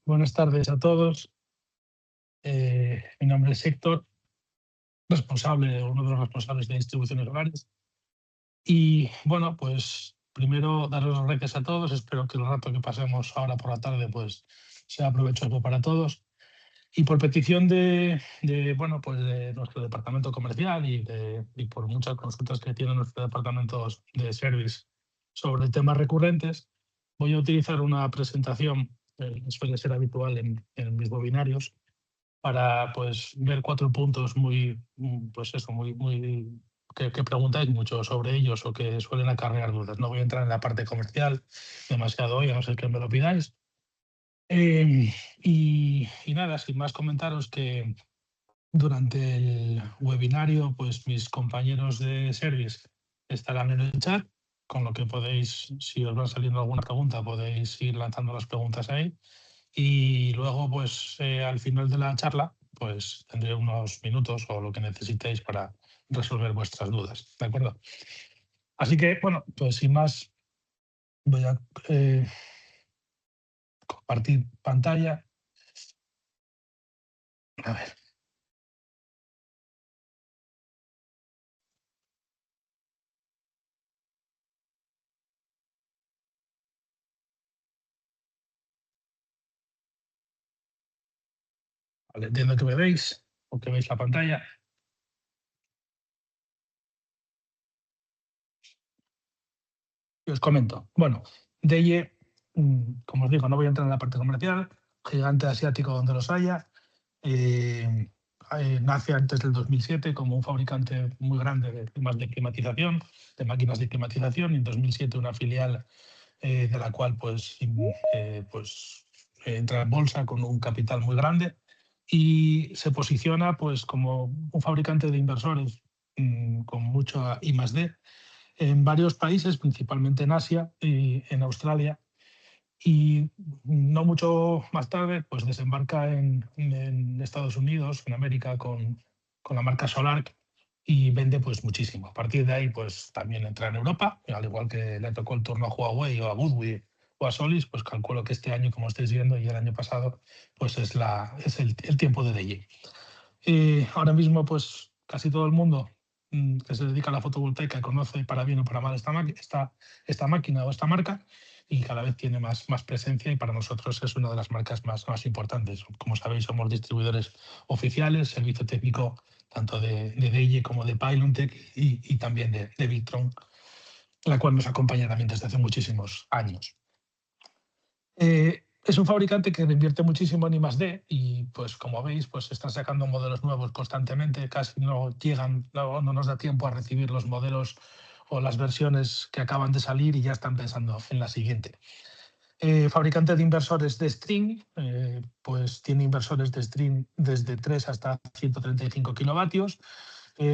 Buenas tardes a todos. Mi nombre es Héctor, uno de los responsables de distribuciones horarias. Y bueno, pues primero daros las gracias a todos. Espero que el rato que pasemos ahora por la tarde pues sea provechoso para todos. Y por petición bueno, pues de nuestro departamento comercial y por muchas consultas que tiene nuestro departamento de service sobre temas recurrentes, voy a utilizar una presentación que suele ser habitual en mis webinarios para pues ver 4 puntos muy, pues eso, muy que preguntáis mucho sobre ellos o que suelen acarrear dudas. No voy a entrar en la parte comercial demasiado hoy, a no ser que me lo pidáis. Y nada, sin más comentaros que durante el webinario, pues mis compañeros de service estarán en el chat, con lo que podéis, si os va saliendo alguna pregunta, podéis ir lanzando las preguntas ahí. Y luego, pues al final de la charla, pues tendré unos minutos o lo que necesitéis para resolver vuestras dudas, ¿de acuerdo? Así que, bueno, pues sin más, voy a compartir pantalla. A ver, vale, entiendo que me veis o que veis la pantalla. Y os comento. Bueno, DEIE, como os digo, no voy a entrar en la parte comercial, gigante asiático donde los haya. eh, Nace antes del 2007 como un fabricante muy grande de temas de climatización, de máquinas de climatización, y en 2007 una filial de la cual entra en bolsa con un capital muy grande y se posiciona pues como un fabricante de inversores con mucho I+D en varios países, principalmente en Asia y en Australia. Y no mucho más tarde, pues desembarca en Estados Unidos, en América, con la marca Solar y vende pues muchísimo. A partir de ahí, pues también entra en Europa, al igual que le tocó el turno a Huawei o a Goodway o a Solis, pues calculo que este año, como estáis viendo, y el año pasado, pues es el tiempo de DJ. Ahora mismo, pues casi todo el mundo que se dedica a la fotovoltaica conoce para bien o para mal esta máquina o esta marca y cada vez tiene más presencia y para nosotros es una de las marcas más importantes. Como sabéis, somos distribuidores oficiales, servicio técnico tanto de DEIE como de Pylontech y también de Victron, la cual nos acompaña también desde hace muchísimos años. Es un fabricante que invierte muchísimo en I+D y, pues como veis, pues están sacando modelos nuevos constantemente, casi no llegan, no nos da tiempo a recibir los modelos o las versiones que acaban de salir y ya están pensando en la siguiente. Fabricante de inversores de string, pues tiene inversores de string desde 3 hasta 135 kilovatios.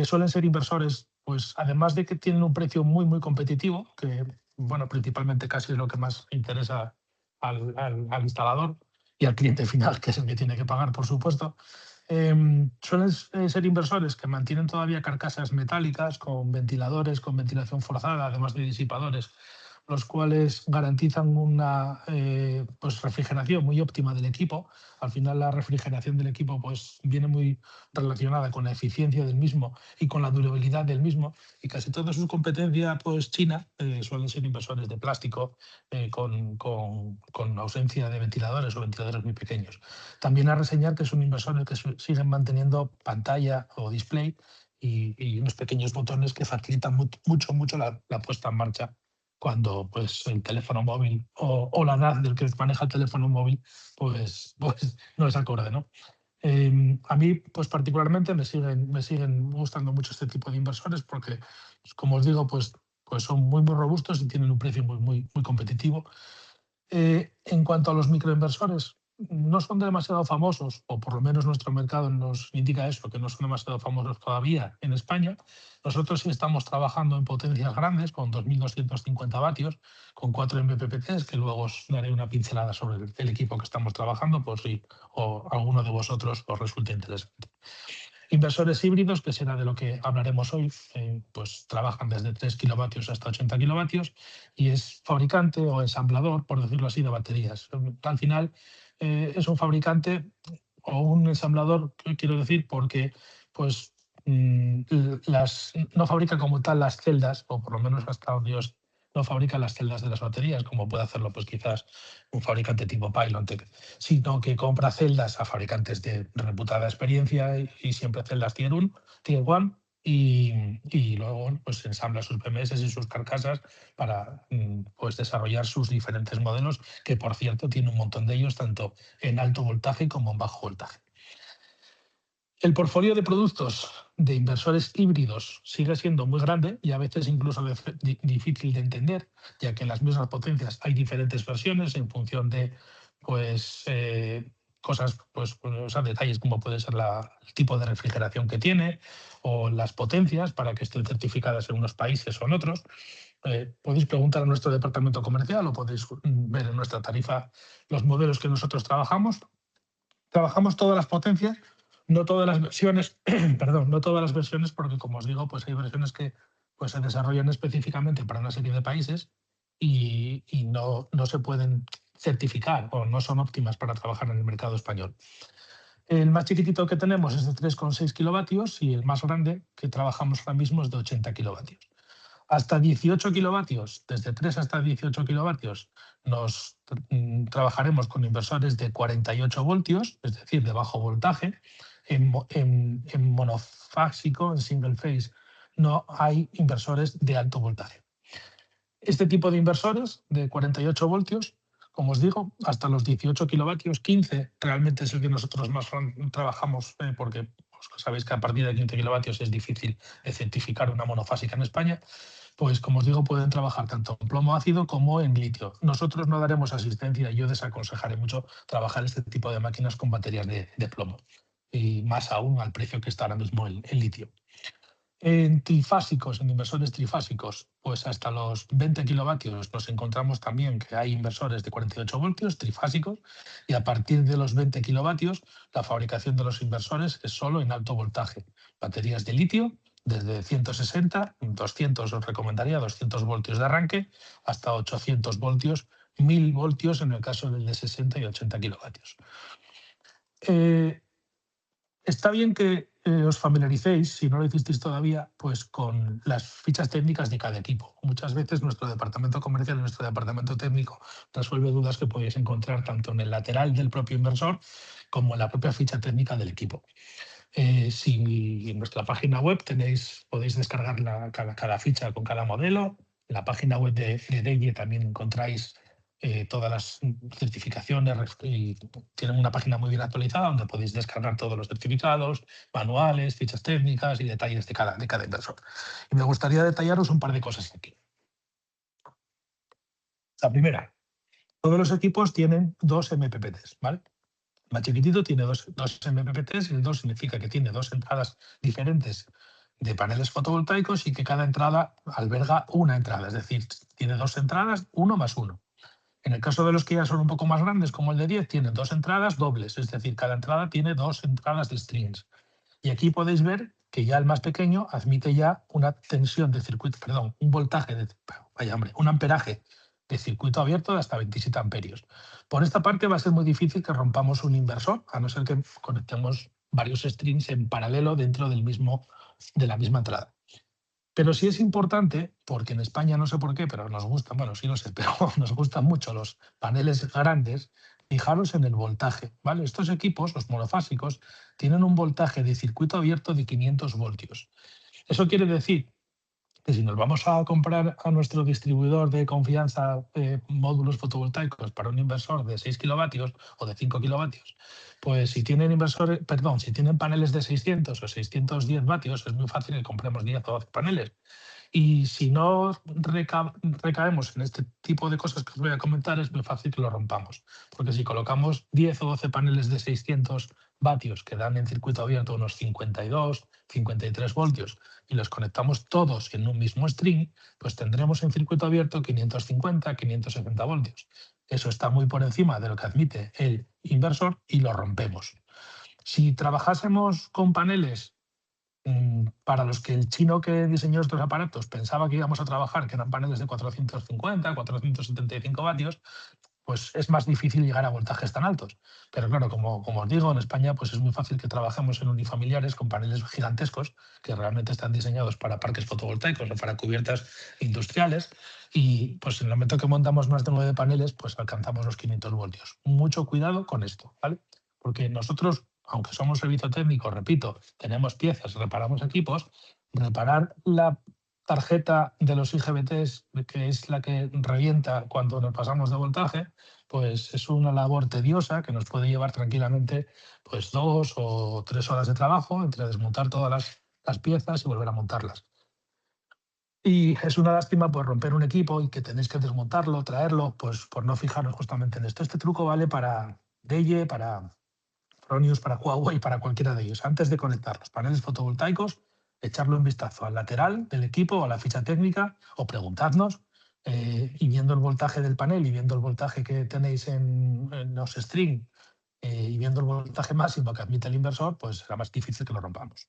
Suelen ser inversores, pues además de que tienen un precio muy competitivo, que bueno, principalmente casi es lo que más interesa al instalador y al cliente final, que es el que tiene que pagar, por supuesto. Suelen ser inversores que mantienen todavía carcasas metálicas con ventiladores, con ventilación forzada, además de disipadores, los cuales garantizan una pues refrigeración muy óptima del equipo. Al final la refrigeración del equipo pues viene muy relacionada con la eficiencia del mismo y con la durabilidad del mismo, y casi toda su competencia pues china suelen ser inversores de plástico con ausencia de ventiladores o ventiladores muy pequeños. También a reseñar que son inversores que siguen manteniendo pantalla o display y unos pequeños botones que facilitan mucho la puesta en marcha cuando pues el teléfono móvil o la edad del que maneja el teléfono móvil pues no es acorde, ¿no? A mí, pues particularmente me siguen gustando mucho este tipo de inversores porque, pues, como os digo, pues son muy robustos y tienen un precio muy competitivo. En cuanto a los microinversores, no son demasiado famosos, o por lo menos nuestro mercado nos indica eso, que no son demasiado famosos todavía en España. Nosotros sí estamos trabajando en potencias grandes, con 2.250 vatios, con 4 MPPTs, que luego os daré una pincelada sobre el equipo que estamos trabajando, por si o alguno de vosotros os resulta interesante. Inversores híbridos, que será de lo que hablaremos hoy, pues trabajan desde 3 kilovatios hasta 80 kilovatios y es fabricante o ensamblador, por decirlo así, de baterías. Al final es un fabricante o un ensamblador, quiero decir, porque pues no fabrica como tal las celdas, o por lo menos hasta donde Dios no fabrica las celdas de las baterías, como puede hacerlo pues quizás un fabricante tipo Pylon, sino que compra celdas a fabricantes de reputada experiencia y siempre celdas Tier 1, y luego pues ensambla sus PMS y sus carcasas para pues desarrollar sus diferentes modelos, que por cierto tiene un montón de ellos, tanto en alto voltaje como en bajo voltaje. El portfolio de productos de inversores híbridos sigue siendo muy grande y a veces incluso difícil de entender, ya que en las mismas potencias hay diferentes versiones en función de pues, cosas, pues, o sea, detalles como puede ser el tipo de refrigeración que tiene o las potencias para que estén certificadas en unos países o en otros. Podéis preguntar a nuestro departamento comercial o podéis ver en nuestra tarifa los modelos que nosotros trabajamos. Trabajamos todas las potencias, no todas las versiones, perdón, no todas las versiones, porque como os digo, pues hay versiones que pues, se desarrollan específicamente para una serie de países y no se pueden certificar o no son óptimas para trabajar en el mercado español. El más chiquitito que tenemos es de 3,6 kilovatios y el más grande que trabajamos ahora mismo es de 80 kilovatios. Hasta 18 kilovatios, desde 3 hasta 18 kilovatios, nos trabajaremos con inversores de 48 voltios, es decir, de bajo voltaje. En monofásico, en single phase, no hay inversores de alto voltaje. Este tipo de inversores de 48 voltios, como os digo, hasta los 18 kilovatios, 15 realmente es el que nosotros más trabajamos, porque sabéis que a partir de 15 kilovatios es difícil certificar una monofásica en España. Pues como os digo, pueden trabajar tanto en plomo ácido como en litio. Nosotros no daremos asistencia y yo desaconsejaré mucho trabajar este tipo de máquinas con baterías de plomo, y más aún al precio que está ahora mismo el litio. En trifásicos, en inversores trifásicos, pues hasta los 20 kilovatios nos encontramos también que hay inversores de 48 voltios trifásicos, y a partir de los 20 kilovatios la fabricación de los inversores es solo en alto voltaje. Baterías de litio desde 160, 200 os recomendaría, 200 voltios de arranque, hasta 800 voltios, 1000 voltios en el caso del de 60 y 80 kilovatios. Está bien que os familiaricéis, si no lo hicisteis todavía, pues con las fichas técnicas de cada equipo. Muchas veces nuestro departamento comercial y nuestro departamento técnico resuelve dudas que podéis encontrar tanto en el lateral del propio inversor como en la propia ficha técnica del equipo. Si en nuestra página web podéis descargar cada ficha con cada modelo. En la página web de DEIE también encontráis todas las certificaciones y tienen una página muy bien actualizada donde podéis descargar todos los certificados, manuales, fichas técnicas y detalles de cada inversor. Y me gustaría detallaros un par de cosas aquí. La primera, todos los equipos tienen 2 MPPTs, ¿vale? El más chiquitito tiene dos MPPTs y el 2 significa que tiene 2 entradas diferentes de paneles fotovoltaicos y que cada entrada alberga una entrada, es decir, tiene 2 entradas, 1 más 1. En el caso de los que ya son un poco más grandes, como el de 10, tienen 2 entradas dobles, es decir, cada entrada tiene 2 entradas de strings. Y aquí podéis ver que ya el más pequeño admite ya una tensión de circuito, perdón, un voltaje, un amperaje de circuito abierto de hasta 27 amperios. Por esta parte va a ser muy difícil que rompamos un inversor, a no ser que conectemos varios strings en paralelo dentro de la misma entrada. Pero sí es importante, porque en España no sé por qué, pero nos gustan, bueno, sí lo sé, pero nos gustan mucho los paneles grandes, fijaros en el voltaje, ¿vale? Estos equipos, los monofásicos, tienen un voltaje de circuito abierto de 500 voltios. Eso quiere decir que si nos vamos a comprar a nuestro distribuidor de confianza módulos fotovoltaicos para un inversor de 6 kilovatios o de 5 kilovatios, pues si tienen si tienen paneles de 600 o 610 vatios, es muy fácil que compremos 10 o 12 paneles. Y si no recaemos en este tipo de cosas que os voy a comentar, es muy fácil que lo rompamos. Porque si colocamos 10 o 12 paneles de 600 vatios que dan en circuito abierto unos 52, 53 voltios y los conectamos todos en un mismo string, pues tendremos en circuito abierto 550, 570 voltios. Eso está muy por encima de lo que admite el inversor y lo rompemos. Si trabajásemos con paneles para los que el chino que diseñó estos aparatos pensaba que íbamos a trabajar, que eran paneles de 450, 475 vatios, pues es más difícil llegar a voltajes tan altos. Pero claro, como os digo, en España pues es muy fácil que trabajemos en unifamiliares con paneles gigantescos que realmente están diseñados para parques fotovoltaicos o para cubiertas industriales y pues en el momento que montamos más de 9 paneles pues alcanzamos los 500 voltios. Mucho cuidado con esto, ¿vale? Porque nosotros, aunque somos servicio técnico, repito, tenemos piezas, reparamos equipos, reparar la tarjeta de los IGBTs, que es la que revienta cuando nos pasamos de voltaje, pues es una labor tediosa que nos puede llevar tranquilamente pues 2 o 3 horas de trabajo entre desmontar todas las piezas y volver a montarlas. Y es una lástima pues romper un equipo y que tenéis que desmontarlo, traerlo, pues por no fijaros justamente en esto. Este truco vale para Deye, para Fronius, para Huawei, para cualquiera de ellos. Antes de conectar los paneles fotovoltaicos, echarle un vistazo al lateral del equipo o a la ficha técnica o preguntarnos y viendo el voltaje del panel y viendo el voltaje que tenéis en los string y viendo el voltaje máximo que admite el inversor, pues será más difícil que lo rompamos.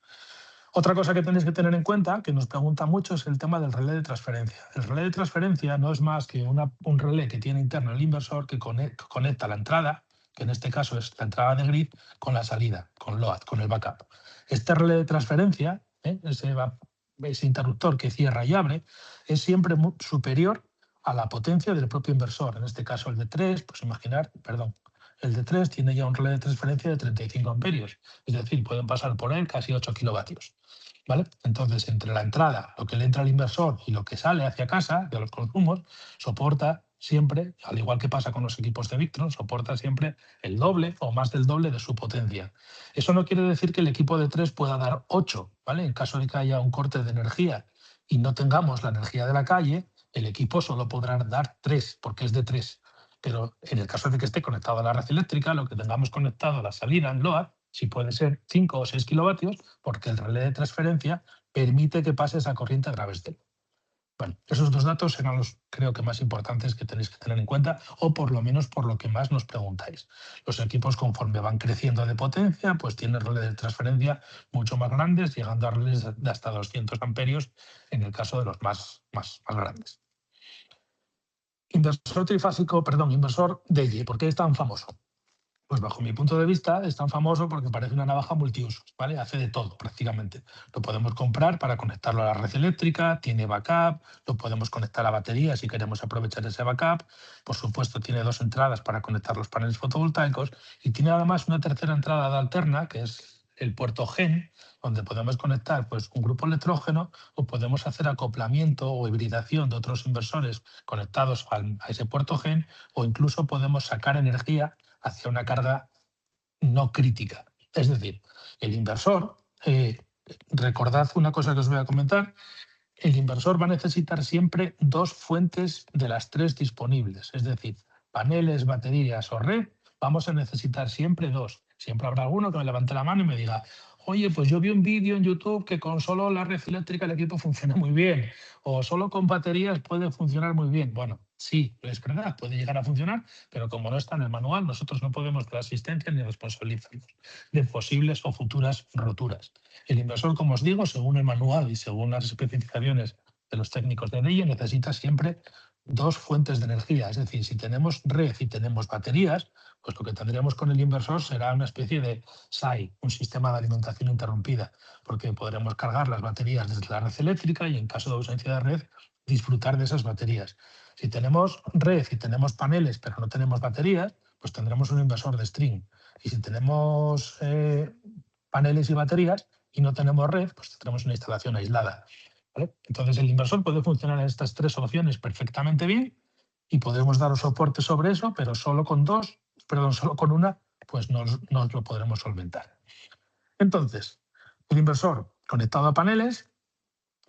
Otra cosa que tenéis que tener en cuenta, que nos pregunta mucho, es el tema del relé de transferencia. El relé de transferencia no es más que un relé que tiene interno el inversor que conecta la entrada, que en este caso es la entrada de grid, con la salida, con load, con el backup. Este relé de transferencia, ese interruptor que cierra y abre, es siempre superior a la potencia del propio inversor. En este caso el de 3, pues el de 3 tiene ya un relé de transferencia de 35 amperios, es decir, pueden pasar por él casi 8 kilovatios. ¿Vale? Entonces, entre la entrada, lo que le entra al inversor y lo que sale hacia casa, de los consumos, soporta siempre, al igual que pasa con los equipos de Victron, soporta siempre el doble o más del doble de su potencia. Eso no quiere decir que el equipo de 3 pueda dar 8, ¿vale? En caso de que haya un corte de energía y no tengamos la energía de la calle, el equipo solo podrá dar 3, porque es de 3. Pero en el caso de que esté conectado a la red eléctrica, lo que tengamos conectado a la salida en LOAD, si puede ser 5 o 6 kilovatios, porque el relé de transferencia permite que pase esa corriente a través de él. Bueno, esos dos datos serán los creo que más importantes que tenéis que tener en cuenta, o por lo menos por lo que más nos preguntáis. Los equipos, conforme van creciendo de potencia, pues tienen relé de transferencia mucho más grandes, llegando a relés de hasta 200 amperios en el caso de los más grandes. Inversor trifásico, inversor DELI, ¿por qué es tan famoso? Pues bajo mi punto de vista es tan famoso porque parece una navaja multiusos, ¿vale? Hace de todo prácticamente. Lo podemos comprar para conectarlo a la red eléctrica, tiene backup, lo podemos conectar a batería si queremos aprovechar ese backup. Por supuesto, tiene 2 entradas para conectar los paneles fotovoltaicos y tiene además una tercera entrada de alterna, que es el puerto GEN, donde podemos conectar pues, un grupo electrógeno o podemos hacer acoplamiento o hibridación de otros inversores conectados a ese puerto GEN o incluso podemos sacar energía hacia una carga no crítica. Es decir, el inversor, recordad una cosa que os voy a comentar, el inversor va a necesitar siempre 2 fuentes de las 3 disponibles, es decir, paneles, baterías o red, vamos a necesitar siempre 2. Siempre habrá alguno que me levante la mano y me diga, oye, pues yo vi un vídeo en YouTube que con solo la red eléctrica el equipo funciona muy bien, o solo con baterías puede funcionar muy bien. Bueno, sí, es verdad, puede llegar a funcionar, pero como no está en el manual, nosotros no podemos dar asistencia ni responsabilizarnos de posibles o futuras roturas. El inversor, como os digo, según el manual y según las especificaciones de los técnicos de NEIE, necesita siempre 2 fuentes de energía. Es decir, si tenemos red y tenemos baterías, pues lo que tendríamos con el inversor será una especie de SAI, un sistema de alimentación interrumpida, porque podremos cargar las baterías desde la red eléctrica y en caso de ausencia de red, disfrutar de esas baterías. Si tenemos red y tenemos paneles pero no tenemos baterías, pues tendremos un inversor de string. Y si tenemos paneles y baterías y no tenemos red, pues tendremos una instalación aislada. ¿Vale? Entonces el inversor puede funcionar en estas 3 opciones perfectamente bien y podemos dar soporte sobre eso, pero solo con una, pues no lo podremos solventar. Entonces, el inversor conectado a paneles,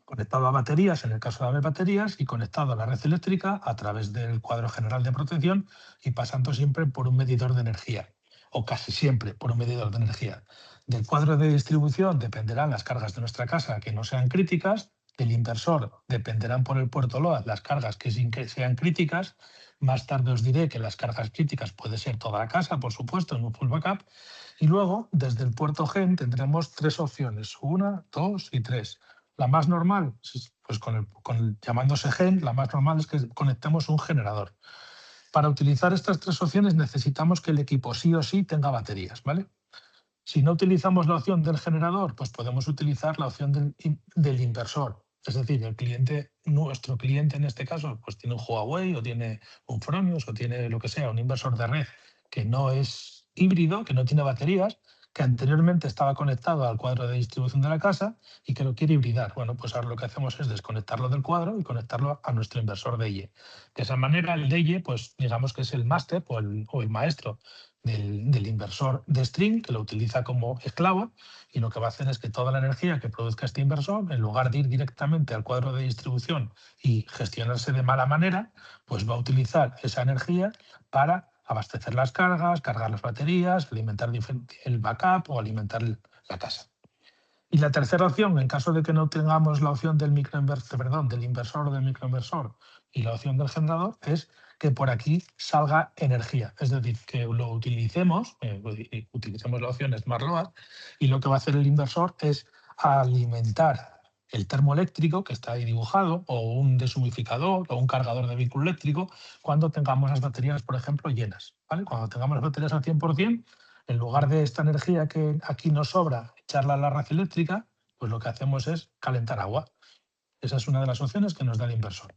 conectado a baterías, en el caso de haber baterías, y conectado a la red eléctrica a través del cuadro general de protección y pasando siempre por un medidor de energía, o casi siempre por un medidor de energía. Del cuadro de distribución dependerán las cargas de nuestra casa que no sean críticas, del inversor dependerán por el puerto LOAD las cargas que sean críticas. Más tarde os diré que las cargas críticas puede ser toda la casa, por supuesto, en un full backup. Y luego, desde el puerto GEN tendremos 3 opciones, 1, 2 y 3. La más normal, pues llamándose GEN, la más normal es que conectemos un generador. Para utilizar estas 3 opciones necesitamos que el equipo sí o sí tenga baterías, ¿vale? Si no utilizamos la opción del generador, pues podemos utilizar la opción del inversor. Es decir, nuestro cliente en este caso, pues tiene un Huawei o tiene un Fronius o tiene lo que sea, un inversor de red que no es híbrido, que no tiene baterías, que anteriormente estaba conectado al cuadro de distribución de la casa y que lo quiere hibridar. Bueno, pues ahora lo que hacemos es desconectarlo del cuadro y conectarlo a nuestro inversor DEIE. De esa manera, el DEIE, pues digamos que es el máster o el maestro del inversor de string, que lo utiliza como esclavo, y lo que va a hacer es que toda la energía que produzca este inversor, en lugar de ir directamente al cuadro de distribución y gestionarse de mala manera, pues va a utilizar esa energía para abastecer las cargas, cargar las baterías, alimentar el backup o alimentar la casa. Y la tercera opción, en caso de que no tengamos la opción del del inversor o del microinversor y la opción del generador, es que por aquí salga energía. Es decir, que lo utilicemos la opción Smart Load, y lo que va a hacer el inversor es alimentar el termoeléctrico que está ahí dibujado, o un deshumidificador o un cargador de vehículo eléctrico, cuando tengamos las baterías, por ejemplo, llenas. ¿Vale? Cuando tengamos las baterías al 100%, en lugar de esta energía que aquí nos sobra, echarla a la red eléctrica, pues lo que hacemos es calentar agua. Esa es una de las opciones que nos da el inversor.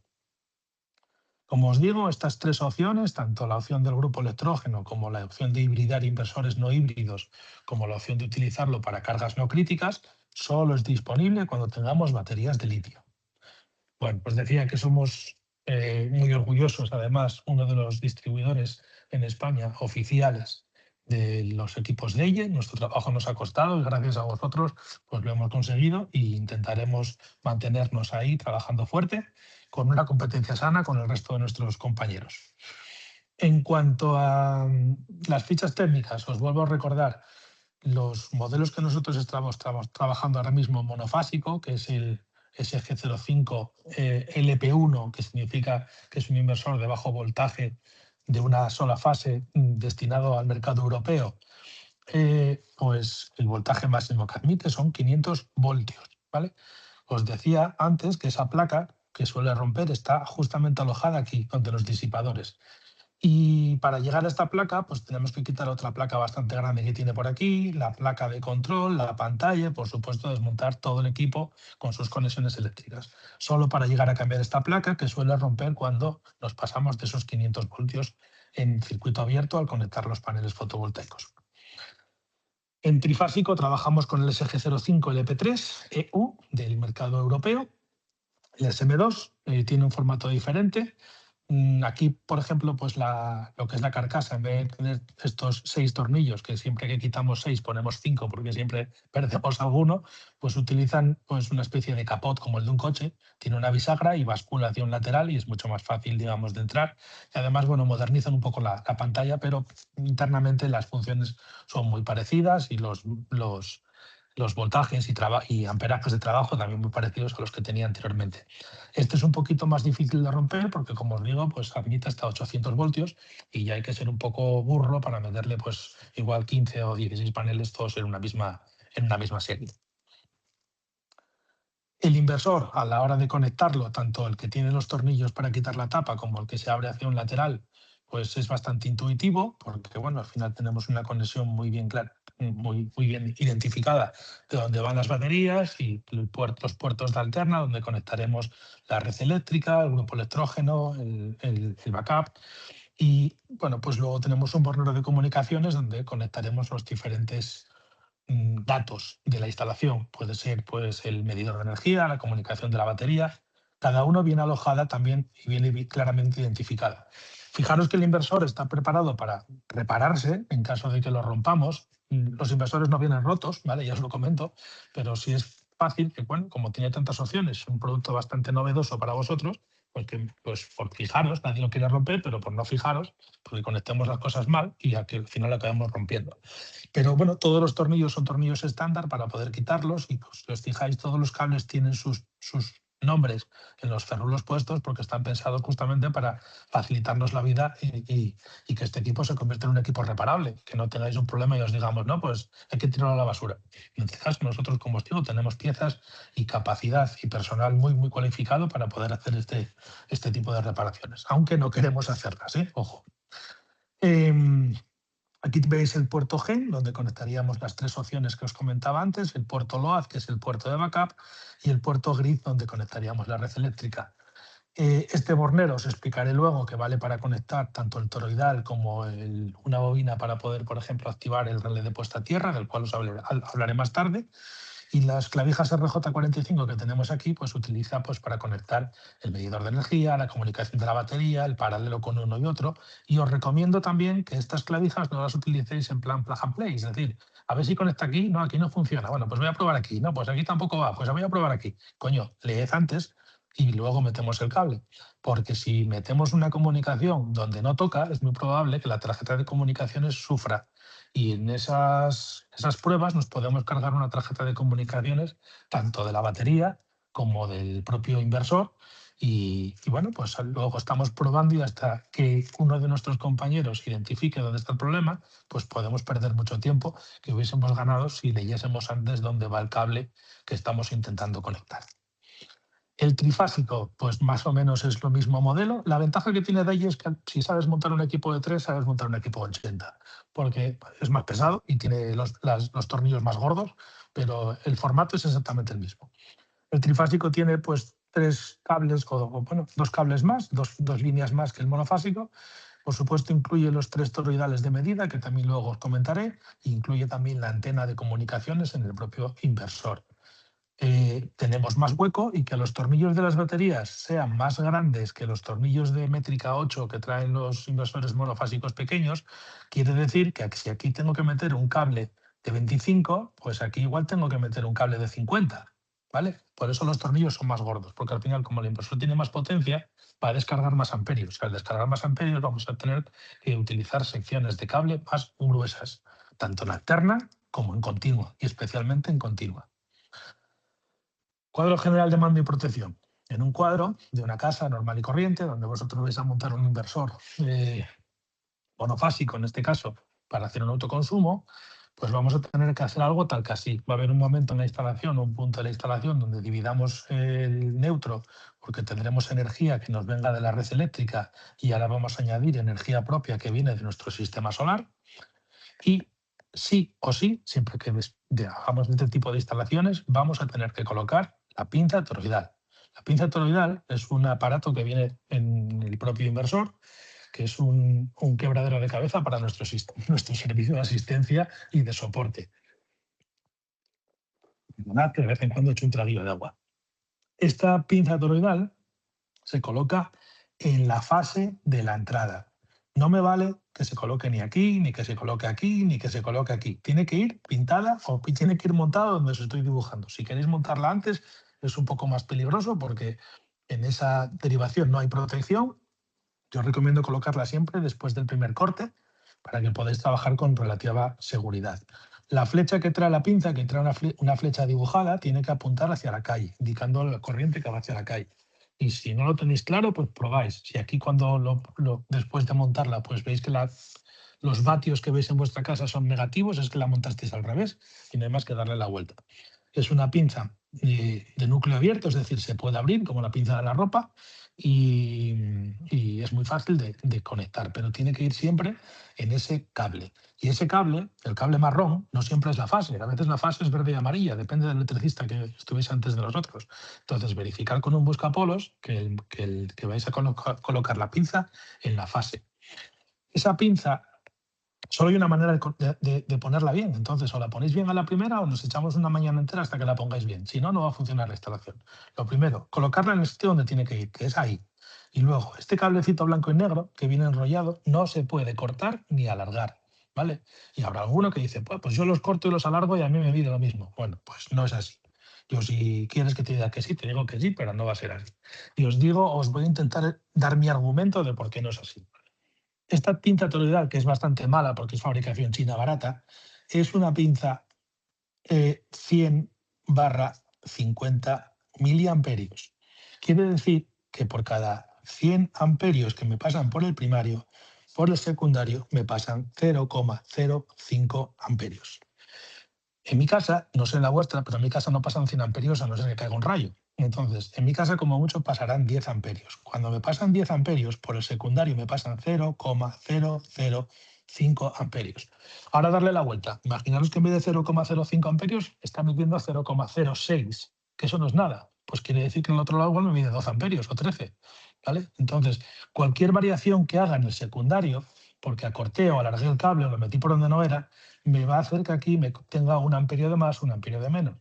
Como os digo, estas 3 opciones, tanto la opción del grupo electrógeno como la opción de hibridar inversores no híbridos, como la opción de utilizarlo para cargas no críticas, solo es disponible cuando tengamos baterías de litio. Bueno, pues decía que somos muy orgullosos, además, uno de los distribuidores en España oficiales de los equipos DEIE. Nuestro trabajo nos ha costado y gracias a vosotros pues lo hemos conseguido, e intentaremos mantenernos ahí trabajando fuerte con una competencia sana con el resto de nuestros compañeros. En cuanto a las fichas técnicas, os vuelvo a recordar los modelos que nosotros estamos trabajando ahora mismo monofásico, que es el SG05 LP1, que significa que es un inversor de bajo voltaje de una sola fase destinado al mercado europeo. Pues el voltaje máximo que admite son 500 voltios. ¿Vale? Os decía antes que esa placa que suele romper está justamente alojada aquí, donde los disipadores. Y para llegar a esta placa, pues tenemos que quitar otra placa bastante grande que tiene por aquí, la placa de control, la pantalla y, por supuesto, desmontar todo el equipo con sus conexiones eléctricas. Solo para llegar a cambiar esta placa, que suele romper cuando nos pasamos de esos 500 voltios en circuito abierto al conectar los paneles fotovoltaicos. En trifásico trabajamos con el SG05 LP3 EU del mercado europeo. El SM2 tiene un formato diferente. Aquí, por ejemplo, pues lo que es la carcasa, en vez de tener estos 6 tornillos, que siempre que quitamos 6 ponemos 5 porque siempre perdemos alguno, pues utilizan pues una especie de capot como el de un coche. Tiene una bisagra y bascula hacia un lateral y es mucho más fácil, digamos, de entrar. Y además, bueno, modernizan un poco la pantalla, pero internamente las funciones son muy parecidas y los voltajes y amperajes de trabajo también muy parecidos a los que tenía anteriormente. Este es un poquito más difícil de romper porque, como os digo, pues admite hasta 800 voltios y ya hay que ser un poco burro para meterle pues igual 15 o 16 paneles todos en una misma serie. El inversor, a la hora de conectarlo, tanto el que tiene los tornillos para quitar la tapa como el que se abre hacia un lateral, pues es bastante intuitivo porque, bueno, al final tenemos una conexión muy bien clara, muy bien identificada de dónde van las baterías y los puertos de alterna donde conectaremos la red eléctrica, el grupo electrógeno, el backup. Y, bueno, pues luego tenemos un bornero de comunicaciones donde conectaremos los diferentes datos de la instalación. Puede ser pues, el medidor de energía, la comunicación de la batería. Cada uno viene alojada también y viene claramente identificada. Fijaros que el inversor está preparado para repararse en caso de que lo rompamos. Los inversores no vienen rotos, ¿vale? Ya os lo comento, pero sí es fácil que, bueno, como tiene tantas opciones, un producto bastante novedoso para vosotros, pues por fijaros, nadie lo quiere romper, pero por no fijaros, porque conectemos las cosas mal y al final acabemos rompiendo. Pero bueno, todos los tornillos son tornillos estándar para poder quitarlos y, pues, si os fijáis, todos los cables tienen sus nombres en los ferrulos puestos porque están pensados justamente para facilitarnos la vida y que este equipo se convierta en un equipo reparable, que no tengáis un problema y os digamos, no, pues hay que tirarlo a la basura. En este caso, nosotros, como os digo, tenemos piezas y capacidad y personal muy, muy cualificado para poder hacer este tipo de reparaciones, aunque no queremos hacerlas, ¿eh? Ojo. Em, Aquí veis el puerto GEN, donde conectaríamos las tres opciones que os comentaba antes, el puerto LOAD, que es el puerto de backup, y el puerto GRID, donde conectaríamos la red eléctrica. Este bornero os explicaré luego que vale para conectar tanto el toroidal como una bobina para poder, por ejemplo, activar el relé de puesta a tierra, del cual os hablaré más tarde. Y las clavijas RJ45 que tenemos aquí, pues utiliza pues, para conectar el medidor de energía, la comunicación de la batería, el paralelo con uno y otro. Y os recomiendo también que estas clavijas no las utilicéis en plan plug and play, es decir, a ver si conecta aquí, no, aquí no funciona. Bueno, pues voy a probar aquí, no, pues aquí tampoco va, pues voy a probar aquí. Coño, leed antes y luego metemos el cable. Porque si metemos una comunicación donde no toca, es muy probable que la tarjeta de comunicaciones sufra y en esas pruebas nos podemos cargar una tarjeta de comunicaciones tanto de la batería como del propio inversor. Y bueno, pues luego estamos probando y hasta que uno de nuestros compañeros identifique dónde está el problema, pues podemos perder mucho tiempo que hubiésemos ganado si leyésemos antes dónde va el cable que estamos intentando conectar. El trifásico, pues más o menos es lo mismo modelo. La ventaja que tiene de ahí es que si sabes montar un equipo de 3, sabes montar un equipo de 80, porque es más pesado y tiene los tornillos más gordos, pero el formato es exactamente el mismo. El trifásico tiene pues 3 cables, bueno, 2 cables más, dos líneas más que el monofásico. Por supuesto, incluye los 3 toroidales de medida, que también luego os comentaré, e incluye también la antena de comunicaciones en el propio inversor. Tenemos más hueco y que los tornillos de las baterías sean más grandes que los tornillos de métrica 8 que traen los inversores monofásicos pequeños, quiere decir que si aquí tengo que meter un cable de 25, pues aquí igual tengo que meter un cable de 50, ¿vale? Por eso los tornillos son más gordos, porque al final, como el inversor tiene más potencia, va a descargar más amperios. Al descargar más amperios vamos a tener que utilizar secciones de cable más gruesas, tanto en alterna como en continua, y especialmente en continua. Cuadro general de mando y protección. En un cuadro de una casa normal y corriente, donde vosotros vais a montar un inversor monofásico, en este caso, para hacer un autoconsumo, pues vamos a tener que hacer algo tal que así. Va a haber un momento en la instalación, un punto de la instalación donde dividamos el neutro, porque tendremos energía que nos venga de la red eléctrica y ahora vamos a añadir energía propia que viene de nuestro sistema solar. Y sí o sí, siempre que hagamos este tipo de instalaciones, vamos a tener que colocar la pinza toroidal. La pinza toroidal es un aparato que viene en el propio inversor, que es un quebradero de cabeza para nuestro servicio de asistencia y de soporte. Perdonad que de vez en cuando he hecho un traguillo de agua. Esta pinza toroidal se coloca en la fase de la entrada. No me vale que se coloque ni aquí, ni que se coloque aquí, ni que se coloque aquí. Tiene que ir pintada o tiene que ir montada donde os estoy dibujando. Si queréis montarla antes, es un poco más peligroso porque en esa derivación no hay protección. Yo recomiendo colocarla siempre después del primer corte para que podáis trabajar con relativa seguridad. La flecha que trae la pinza, que trae una flecha dibujada, tiene que apuntar hacia la calle, indicando la corriente que va hacia la calle. Y si no lo tenéis claro, pues probáis. Si aquí cuando después de montarla, pues veis que los vatios que veis en vuestra casa son negativos, es que la montasteis al revés y no hay más que darle la vuelta. Es una pinza de núcleo abierto, es decir, se puede abrir como la pinza de la ropa y es muy fácil de conectar, pero tiene que ir siempre en ese cable. Y ese cable, el cable marrón, no siempre es la fase. A veces la fase es verde y amarilla, depende del electricista que estuviese antes de nosotros. Entonces, verificar con un buscapolos que vais a colocar la pinza en la fase. Esa pinza, solo hay una manera de ponerla bien. Entonces, o la ponéis bien a la primera o nos echamos una mañana entera hasta que la pongáis bien. Si no, no va a funcionar la instalación. Lo primero, colocarla en el sitio donde tiene que ir, que es ahí. Y luego, este cablecito blanco y negro que viene enrollado no se puede cortar ni alargar, ¿vale? Y habrá alguno que dice, pues yo los corto y los alargo y a mí me mide lo mismo. Bueno, pues no es así. Yo, si quieres que te diga que sí, te digo que sí, pero no va a ser así. Y os voy a intentar dar mi argumento de por qué no es así. Esta pinza toroidal, que es bastante mala porque es fabricación china barata, es una pinza 100/50 miliamperios. Quiere decir que por cada 100 amperios que me pasan por el primario, por el secundario me pasan 0,05 amperios. En mi casa, no sé en la vuestra, pero en mi casa no pasan 100 amperios a no ser que caiga un rayo. Entonces, en mi casa como mucho pasarán 10 amperios. Cuando me pasan 10 amperios, por el secundario me pasan 0,005 amperios. Ahora darle la vuelta. Imaginaros que en vez de 0,05 amperios está midiendo 0,06, que eso no es nada. Pues quiere decir que en el otro lado igual me mide 12 amperios o 13. ¿Vale? Entonces, cualquier variación que haga en el secundario, porque acorté o alargué el cable o lo metí por donde no era, me va a hacer que aquí me tenga un amperio de más, un amperio de menos.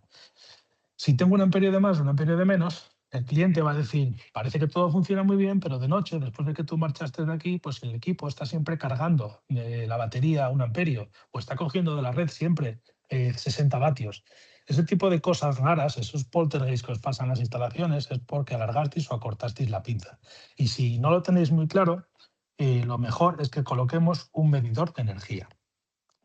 Si tengo un amperio de más, un amperio de menos, el cliente va a decir, parece que todo funciona muy bien, pero de noche, después de que tú marchaste de aquí, pues el equipo está siempre cargando la batería a un amperio o está cogiendo de la red siempre 60 vatios. Ese tipo de cosas raras, esos poltergeists que os pasan en las instalaciones, es porque alargasteis o acortasteis la pinza. Y si no lo tenéis muy claro, lo mejor es que coloquemos un medidor de energía.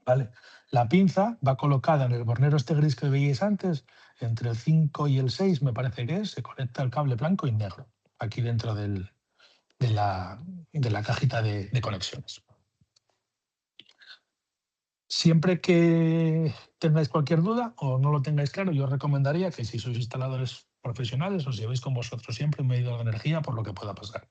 ¿Vale? La pinza va colocada en el bornero este gris que veíais antes, entre el 5 y el 6 me parece que es, se conecta el cable blanco y negro, aquí dentro de la cajita de conexiones. Siempre que tengáis cualquier duda o no lo tengáis claro, yo os recomendaría que si sois instaladores profesionales os llevéis con vosotros siempre un medidor de energía por lo que pueda pasar.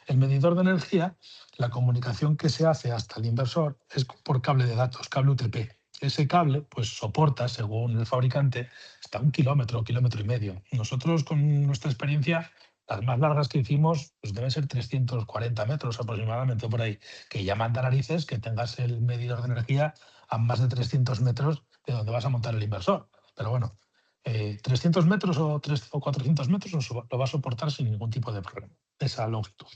El medidor de energía, la comunicación que se hace hasta el inversor es por cable de datos, cable UTP. Ese cable pues, soporta, según el fabricante, hasta 1 kilómetro, kilómetro y medio. Nosotros, con nuestra experiencia, las más largas que hicimos pues deben ser 340 metros aproximadamente por ahí, que ya manda narices que tengas el medidor de energía a más de 300 metros de donde vas a montar el inversor. Pero bueno, 300 metros o 400 metros lo va a soportar sin ningún tipo de problema, esa longitud.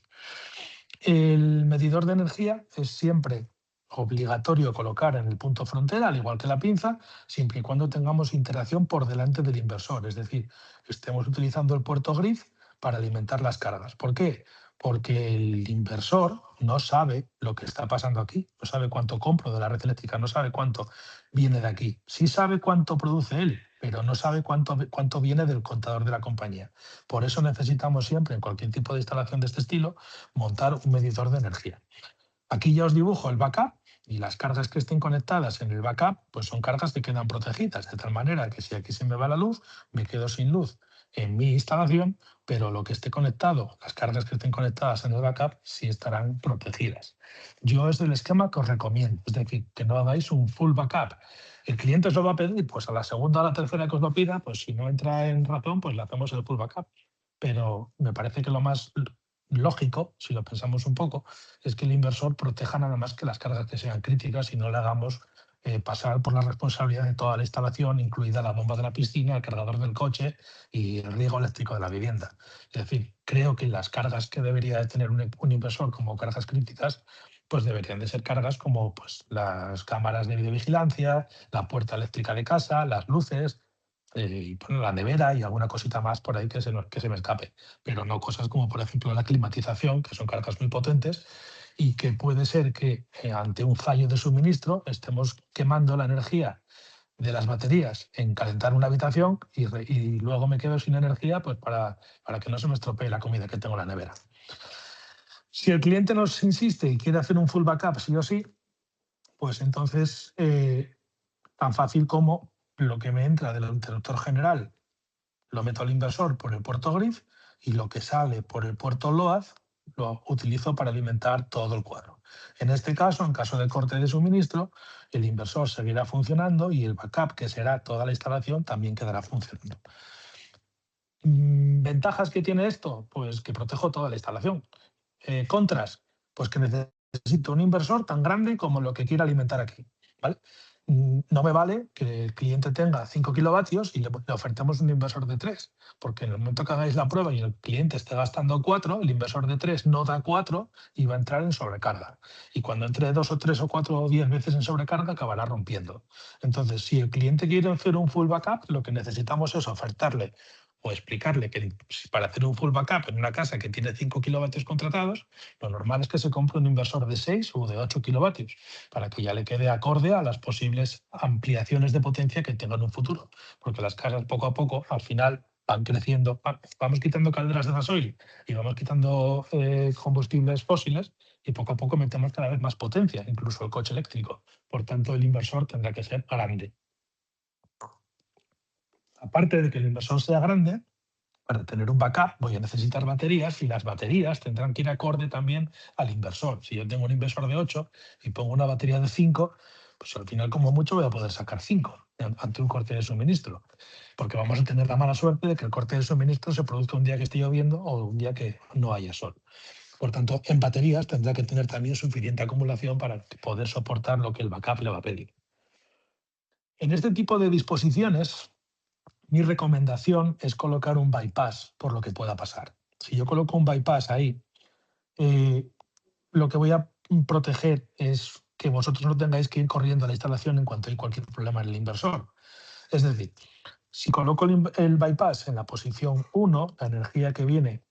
El medidor de energía es siempre obligatorio colocar en el punto frontera, al igual que la pinza, siempre y cuando tengamos interacción por delante del inversor, es decir, estemos utilizando el puerto grid para alimentar las cargas. ¿Por qué? Porque el inversor no sabe lo que está pasando aquí, no sabe cuánto compro de la red eléctrica, no sabe cuánto viene de aquí. Sí sabe cuánto produce él, pero no sabe cuánto viene del contador de la compañía. Por eso necesitamos siempre, en cualquier tipo de instalación de este estilo, montar un medidor de energía. Aquí ya os dibujo el backup y las cargas que estén conectadas en el backup pues son cargas que quedan protegidas, de tal manera que si aquí se me va la luz, me quedo sin luz en mi instalación, pero lo que esté conectado, las cargas que estén conectadas en el backup, sí estarán protegidas. Yo es el esquema que os recomiendo, es decir, que no hagáis un full backup. El cliente os lo va a pedir, pues a la segunda o a la tercera que os lo pida, pues si no entra en razón, pues le hacemos el full backup. Pero me parece que lo más lógico, si lo pensamos un poco, es que el inversor proteja nada más que las cargas que sean críticas y no le hagamos pasar por la responsabilidad de toda la instalación, incluida la bomba de la piscina, el cargador del coche y el riego eléctrico de la vivienda. Es decir, creo que las cargas que debería de tener un inversor como cargas críticas, pues deberían de ser cargas como pues, las cámaras de videovigilancia, la puerta eléctrica de casa, las luces, y bueno, la nevera y alguna cosita más por ahí que se me escape. Pero no cosas como, por ejemplo, la climatización, que son cargas muy potentes y que puede ser que ante un fallo de suministro estemos quemando la energía de las baterías en calentar una habitación y luego me quedo sin energía pues para que no se me estropee la comida que tengo en la nevera. Si el cliente nos insiste y quiere hacer un full backup sí o sí, pues entonces tan fácil como lo que me entra del interruptor general lo meto al inversor por el puerto grid y lo que sale por el puerto LOAD lo utilizo para alimentar todo el cuadro. En este caso, en caso de corte de suministro, el inversor seguirá funcionando y el backup, que será toda la instalación, también quedará funcionando. ¿Ventajas que tiene esto? Pues que protejo toda la instalación. Contras, pues que necesito un inversor tan grande como lo que quiera alimentar aquí. ¿Vale? No me vale que el cliente tenga 5 kilovatios y le ofertemos un inversor de 3, porque en el momento que hagáis la prueba y el cliente esté gastando 4, el inversor de 3 no da 4 y va a entrar en sobrecarga. Y cuando entre 2 o 3 o 4 o 10 veces en sobrecarga, acabará rompiendo. Entonces, si el cliente quiere hacer un full backup, lo que necesitamos es ofertarle o explicarle que para hacer un full backup en una casa que tiene 5 kilovatios contratados, lo normal es que se compre un inversor de 6 o de 8 kilovatios para que ya le quede acorde a las posibles ampliaciones de potencia que tenga en un futuro. Porque las casas poco a poco, al final, van creciendo, vamos quitando calderas de gasoil y vamos quitando combustibles fósiles y poco a poco metemos cada vez más potencia, incluso el coche eléctrico. Por tanto, el inversor tendrá que ser grande. Aparte de que el inversor sea grande, para tener un backup voy a necesitar baterías y las baterías tendrán que ir acorde también al inversor. Si yo tengo un inversor de 8 y pongo una batería de 5, pues al final como mucho voy a poder sacar 5 ante un corte de suministro. Porque vamos a tener la mala suerte de que el corte de suministro se produzca un día que esté lloviendo o un día que no haya sol. Por tanto, en baterías tendrá que tener también suficiente acumulación para poder soportar lo que el backup le va a pedir. En este tipo de disposiciones, mi recomendación es colocar un bypass por lo que pueda pasar. Si yo coloco un bypass ahí, eh, lo que voy a proteger es que vosotros no tengáis que ir corriendo a la instalación en cuanto hay cualquier problema en el inversor. Es decir, si coloco el bypass en la posición 1, la energía que viene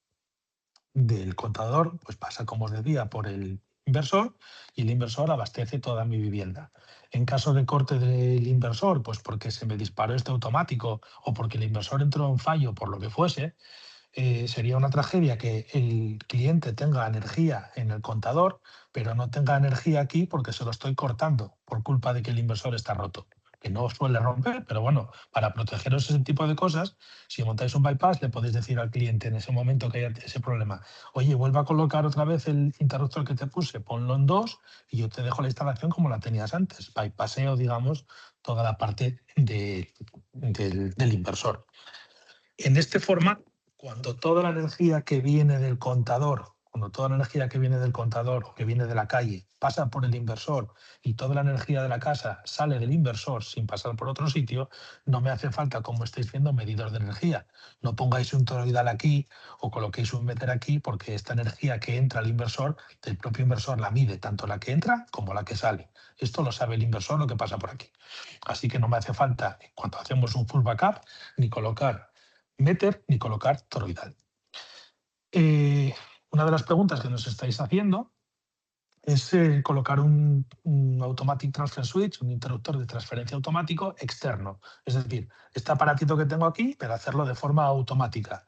del contador pues pasa, como os decía, por el inversor y el inversor abastece toda mi vivienda. En caso de corte del inversor, pues porque se me disparó este automático o porque el inversor entró en fallo por lo que fuese, sería una tragedia que el cliente tenga energía en el contador, pero no tenga energía aquí porque se lo estoy cortando por culpa de que el inversor está roto. Que no suele romper, pero bueno, para protegeros ese tipo de cosas, si montáis un bypass, le podéis decir al cliente en ese momento que haya ese problema, oye, vuelva a colocar otra vez el interruptor que te puse, ponlo en 2 y yo te dejo la instalación como la tenías antes. Bypasseo, digamos, toda la parte del inversor. En este formato, cuando toda la energía que viene del contador, cuando toda la energía que viene del contador o que viene de la calle pasa por el inversor y toda la energía de la casa sale del inversor sin pasar por otro sitio, no me hace falta, como estáis viendo, medidor de energía. No pongáis un toroidal aquí o coloquéis un meter aquí, porque esta energía que entra al inversor, el propio inversor la mide, tanto la que entra como la que sale. Esto lo sabe el inversor, lo que pasa por aquí. Así que no me hace falta, cuando hacemos un full backup, ni colocar meter ni colocar toroidal. Una de las preguntas que nos estáis haciendo es colocar un Automatic Transfer Switch, un interruptor de transferencia automático externo. Es decir, este aparatito que tengo aquí, pero hacerlo de forma automática.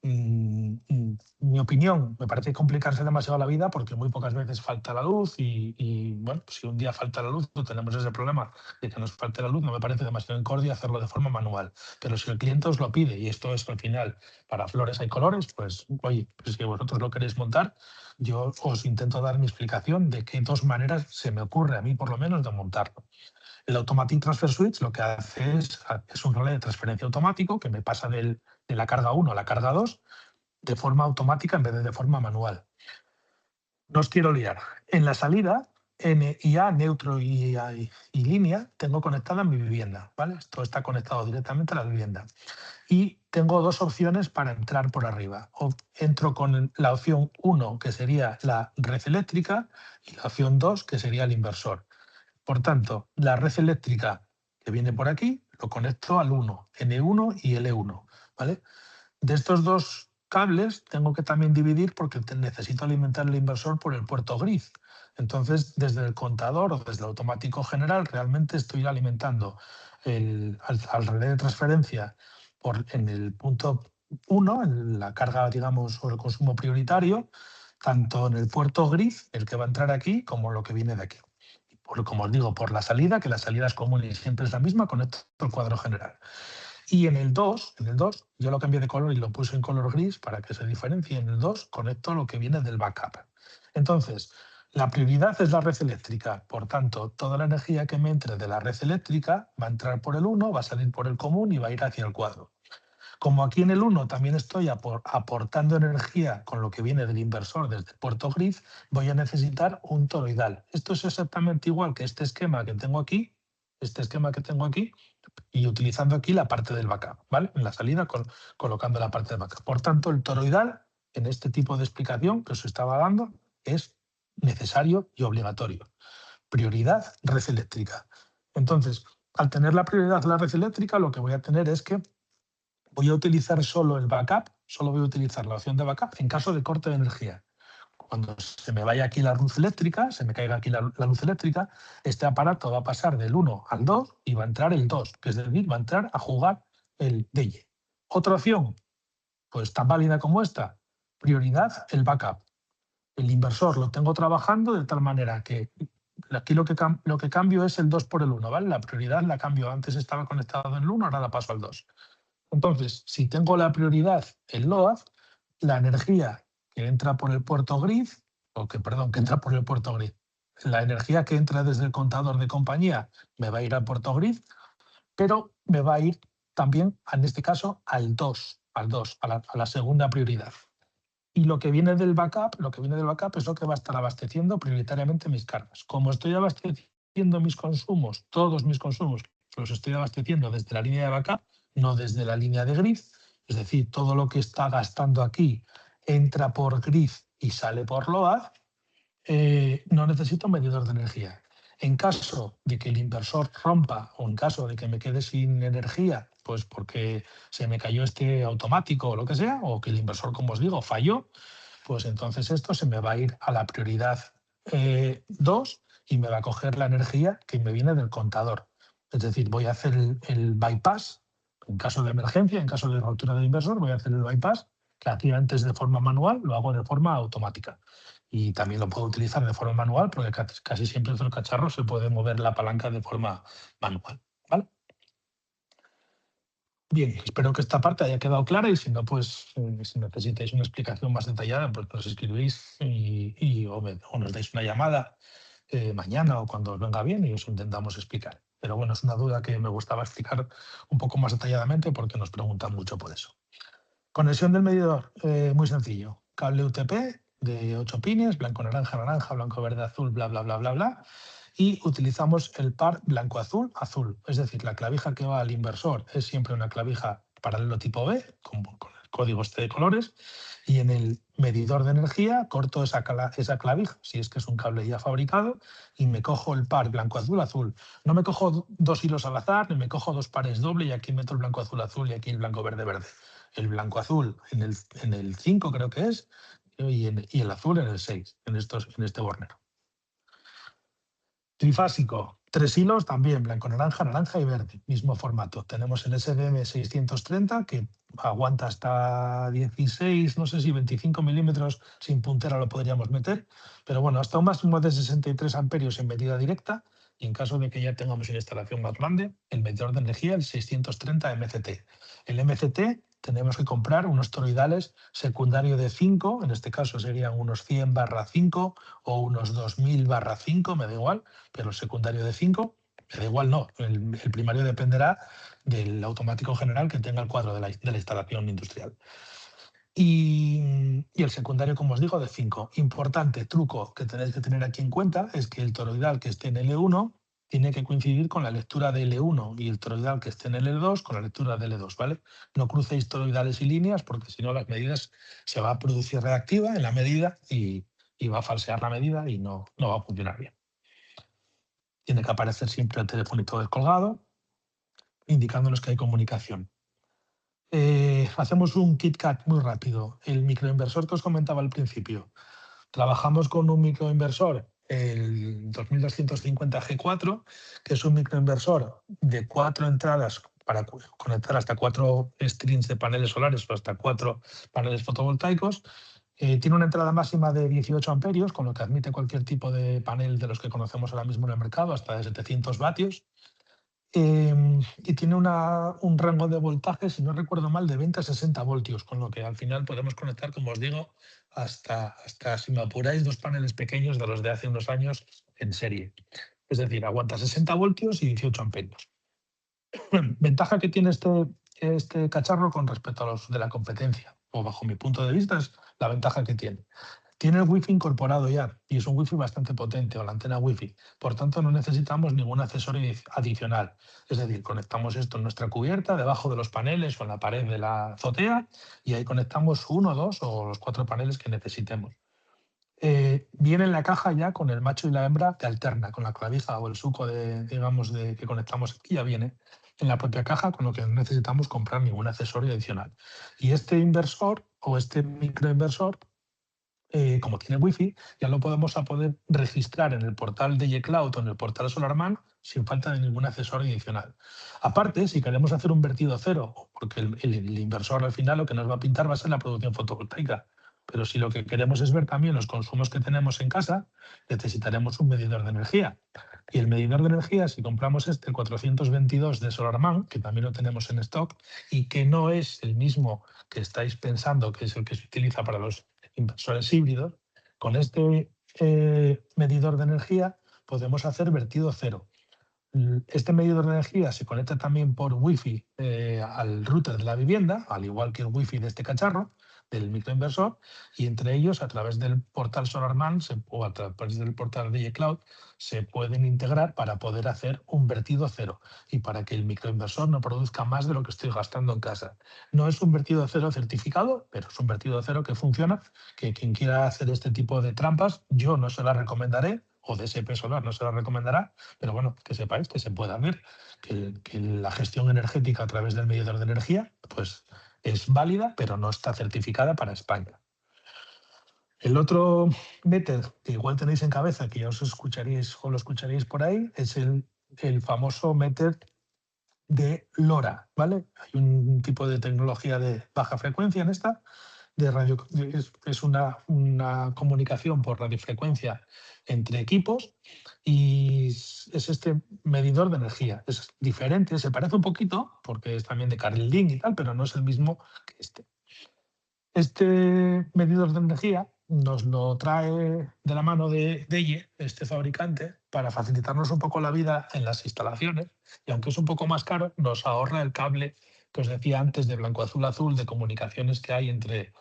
Mi opinión, me parece complicarse demasiado la vida porque muy pocas veces falta la luz y bueno, pues si un día falta la luz, no tenemos ese problema de que nos falte la luz, no me parece demasiado incordio hacerlo de forma manual. Pero si el cliente os lo pide y esto es que al final para flores hay colores, pues oye, pues si vosotros lo queréis montar, yo os intento dar mi explicación de qué dos maneras se me ocurre a mí por lo menos de montarlo. El Automatic Transfer Switch lo que hace es un relé de transferencia automático que me pasa de la carga 1 a la carga 2 de forma automática en vez de forma manual. No os quiero liar. En la salida, N y A, neutro y línea, tengo conectada mi vivienda. ¿Vale? Esto está conectado directamente a la vivienda. Y tengo dos opciones para entrar por arriba. Entro con la opción 1, que sería la red eléctrica, y la opción 2, que sería el inversor. Por tanto, la red eléctrica que viene por aquí lo conecto al 1, N1 y L1. ¿Vale? De estos dos cables tengo que también dividir porque necesito alimentar el inversor por el puerto gris. Entonces, desde el contador o desde el automático general, realmente estoy alimentando al relé de transferencia en el punto 1, en la carga, digamos, o el consumo prioritario, tanto en el puerto gris, el que va a entrar aquí, como lo que viene de aquí. Como os digo, por la salida, que la salida es común y siempre es la misma, conecto el cuadro general. Y en el 2, yo lo cambié de color y lo puse en color gris para que se diferencie. En el 2 conecto lo que viene del backup. Entonces, la prioridad es la red eléctrica. Por tanto, toda la energía que me entre de la red eléctrica va a entrar por el 1, va a salir por el común y va a ir hacia el cuadro. Como aquí en el 1 también estoy aportando energía con lo que viene del inversor desde el puerto gris, voy a necesitar un toroidal. Esto es exactamente igual que este esquema que tengo aquí, y utilizando aquí la parte del backup, ¿vale? En la salida colocando la parte del backup. Por tanto, el toroidal, en este tipo de explicación que os estaba dando, es necesario y obligatorio. Prioridad, red eléctrica. Entonces, al tener la prioridad la red eléctrica, lo que voy a tener es que voy a utilizar solo el backup, solo voy a utilizar la opción de backup en caso de corte de energía. Cuando se me vaya aquí la luz eléctrica, se me caiga aquí la luz eléctrica, este aparato va a pasar del 1 al 2 y va a entrar el 2, que es decir, va a entrar a jugar el DY. Otra opción, pues tan válida como esta, prioridad, el backup. El inversor lo tengo trabajando de tal manera que aquí lo que cambio es el 2 por el 1, ¿vale? La prioridad la cambio. Antes estaba conectado en el 1, ahora la paso al 2. Entonces, si tengo la prioridad en load, la energía que entra por el puerto grid, que entra por el puerto grid, la energía que entra desde el contador de compañía me va a ir al puerto grid, pero me va a ir también, en este caso, al 2, a la segunda prioridad. Y lo que viene del backup es lo que va a estar abasteciendo prioritariamente mis cargas. Como estoy abasteciendo mis consumos, todos mis consumos, los estoy abasteciendo desde la línea de backup, no desde la línea de grid. Es decir, todo lo que está gastando aquí entra por grid y sale por load. No necesito un medidor de energía. En caso de que el inversor rompa o en caso de que me quede sin energía, pues porque se me cayó este automático o lo que sea, o que el inversor, como os digo, falló, pues entonces esto se me va a ir a la prioridad 2 y me va a coger la energía que me viene del contador. Es decir, voy a hacer el bypass, en caso de emergencia, en caso de ruptura del inversor, voy a hacer el bypass, que hacía antes de forma manual, lo hago de forma automática. Y también lo puedo utilizar de forma manual porque casi siempre en el cacharro se puede mover la palanca de forma manual, ¿vale? Bien, espero que esta parte haya quedado clara y si no, pues si necesitáis una explicación más detallada, pues nos escribís o nos dais una llamada mañana o cuando os venga bien y os intentamos explicar. Pero bueno, es una duda que me gustaba explicar un poco más detalladamente porque nos preguntan mucho por eso. Conexión del medidor, muy sencillo. Cable UTP de 8 pines, blanco, naranja, naranja, blanco, verde, azul, bla, bla, bla, bla, bla. Y utilizamos el par blanco-azul, azul. Es decir, la clavija que va al inversor es siempre una clavija paralelo tipo B, con el código este de colores. Y en el medidor de energía corto esa clavija, si es que es un cable ya fabricado, y me cojo el par blanco-azul, azul. No me cojo dos hilos al azar, ni me cojo dos pares doble y aquí meto el blanco-azul, azul y aquí el blanco-verde, verde. El blanco-azul en el 5 creo que es, y el azul en el 6, en este bornero. Trifásico, 3 hilos también, blanco, naranja, naranja y verde, mismo formato. Tenemos el SDM 630 que aguanta hasta 16, no sé si 25 milímetros, sin puntera lo podríamos meter, pero bueno, hasta un máximo de 63 amperios en medida directa y en caso de que ya tengamos una instalación más grande, el medidor de energía, el 630 MCT. El MCT tenemos que comprar unos toroidales secundario de 5, en este caso serían unos 100/5 o unos 2000/5, me da igual, pero el secundario de 5, me da igual no, el primario dependerá del automático general que tenga el cuadro de la instalación industrial. Y el secundario, como os digo, de 5. Importante truco que tenéis que tener aquí en cuenta es que el toroidal que esté en L1 tiene que coincidir con la lectura de L1 y el toroidal que esté en L2 con la lectura de L2, ¿vale? No crucéis toroidales y líneas porque si no las medidas se va a producir reactiva en la medida y va a falsear la medida y no va a funcionar bien. Tiene que aparecer siempre el telefonito descolgado indicándonos que hay comunicación. Hacemos un KitKat muy rápido. El microinversor que os comentaba al principio. Trabajamos con un microinversor, el 2250 G4, que es un microinversor de 4 entradas para conectar hasta 4 strings de paneles solares o hasta 4 paneles fotovoltaicos. Tiene una entrada máxima de 18 amperios, con lo que admite cualquier tipo de panel de los que conocemos ahora mismo en el mercado, hasta de 700 vatios. Y tiene un rango de voltaje, si no recuerdo mal, de 20 a 60 voltios, con lo que al final podemos conectar, como os digo, hasta si me apuráis, 2 paneles pequeños de los de hace unos años en serie. Es decir, aguanta 60 voltios y 18 amperios. Ventaja que tiene este cacharro con respecto a los de la competencia, o bajo mi punto de vista, es la ventaja que tiene. Tiene el Wi-Fi incorporado ya y es un Wi-Fi bastante potente o la antena Wi-Fi. Por tanto, no necesitamos ningún accesorio adicional. Es decir, conectamos esto en nuestra cubierta, debajo de los paneles o en la pared de la azotea y ahí conectamos 1, 2 o los 4 paneles que necesitemos. Viene en la caja ya con el macho y la hembra de alterna, con la clavija o el suco que conectamos aquí ya viene en la propia caja, con lo que no necesitamos comprar ningún accesorio adicional. Y este inversor o este microinversor, como tiene Wi-Fi, ya lo podemos poder registrar en el portal de iCloud o en el portal SolarMan sin falta de ningún accesorio adicional. Aparte, si queremos hacer un vertido cero, porque el inversor al final lo que nos va a pintar va a ser la producción fotovoltaica, pero si lo que queremos es ver también los consumos que tenemos en casa, necesitaremos un medidor de energía. Y el medidor de energía, si compramos el 422 de SolarMan, que también lo tenemos en stock, y que no es el mismo que estáis pensando que es el que se utiliza para los inversores híbridos, con este medidor de energía podemos hacer vertido cero. Este medidor de energía se conecta también por Wi-Fi al router de la vivienda, al igual que el Wi-Fi de este cacharro, del microinversor, y entre ellos, a través del portal SolarMan o a través del portal de Cloud, se pueden integrar para poder hacer un vertido cero y para que el microinversor no produzca más de lo que estoy gastando en casa. No es un vertido cero certificado, pero es un vertido cero que funciona, que quien quiera hacer este tipo de trampas, yo no se la recomendaré, o DSP Solar no se la recomendará, pero bueno, que sepáis que se puede hacer, que la gestión energética a través del medidor de energía pues, es válida, pero no está certificada para España. El otro meter que igual tenéis en cabeza, que ya os escucharéis o lo escucharéis por ahí, es el famoso meter de LoRa, ¿vale? Hay un tipo de tecnología de baja frecuencia en esta, de radio, es una comunicación por radiofrecuencia entre equipos y es este medidor de energía. Es diferente, se parece un poquito porque es también de Carl Link y tal, pero no es el mismo que este. Este medidor de energía nos lo trae de la mano de DEYE, este fabricante, para facilitarnos un poco la vida en las instalaciones y aunque es un poco más caro, nos ahorra el cable que os decía antes de blanco azul azul de comunicaciones que hay entre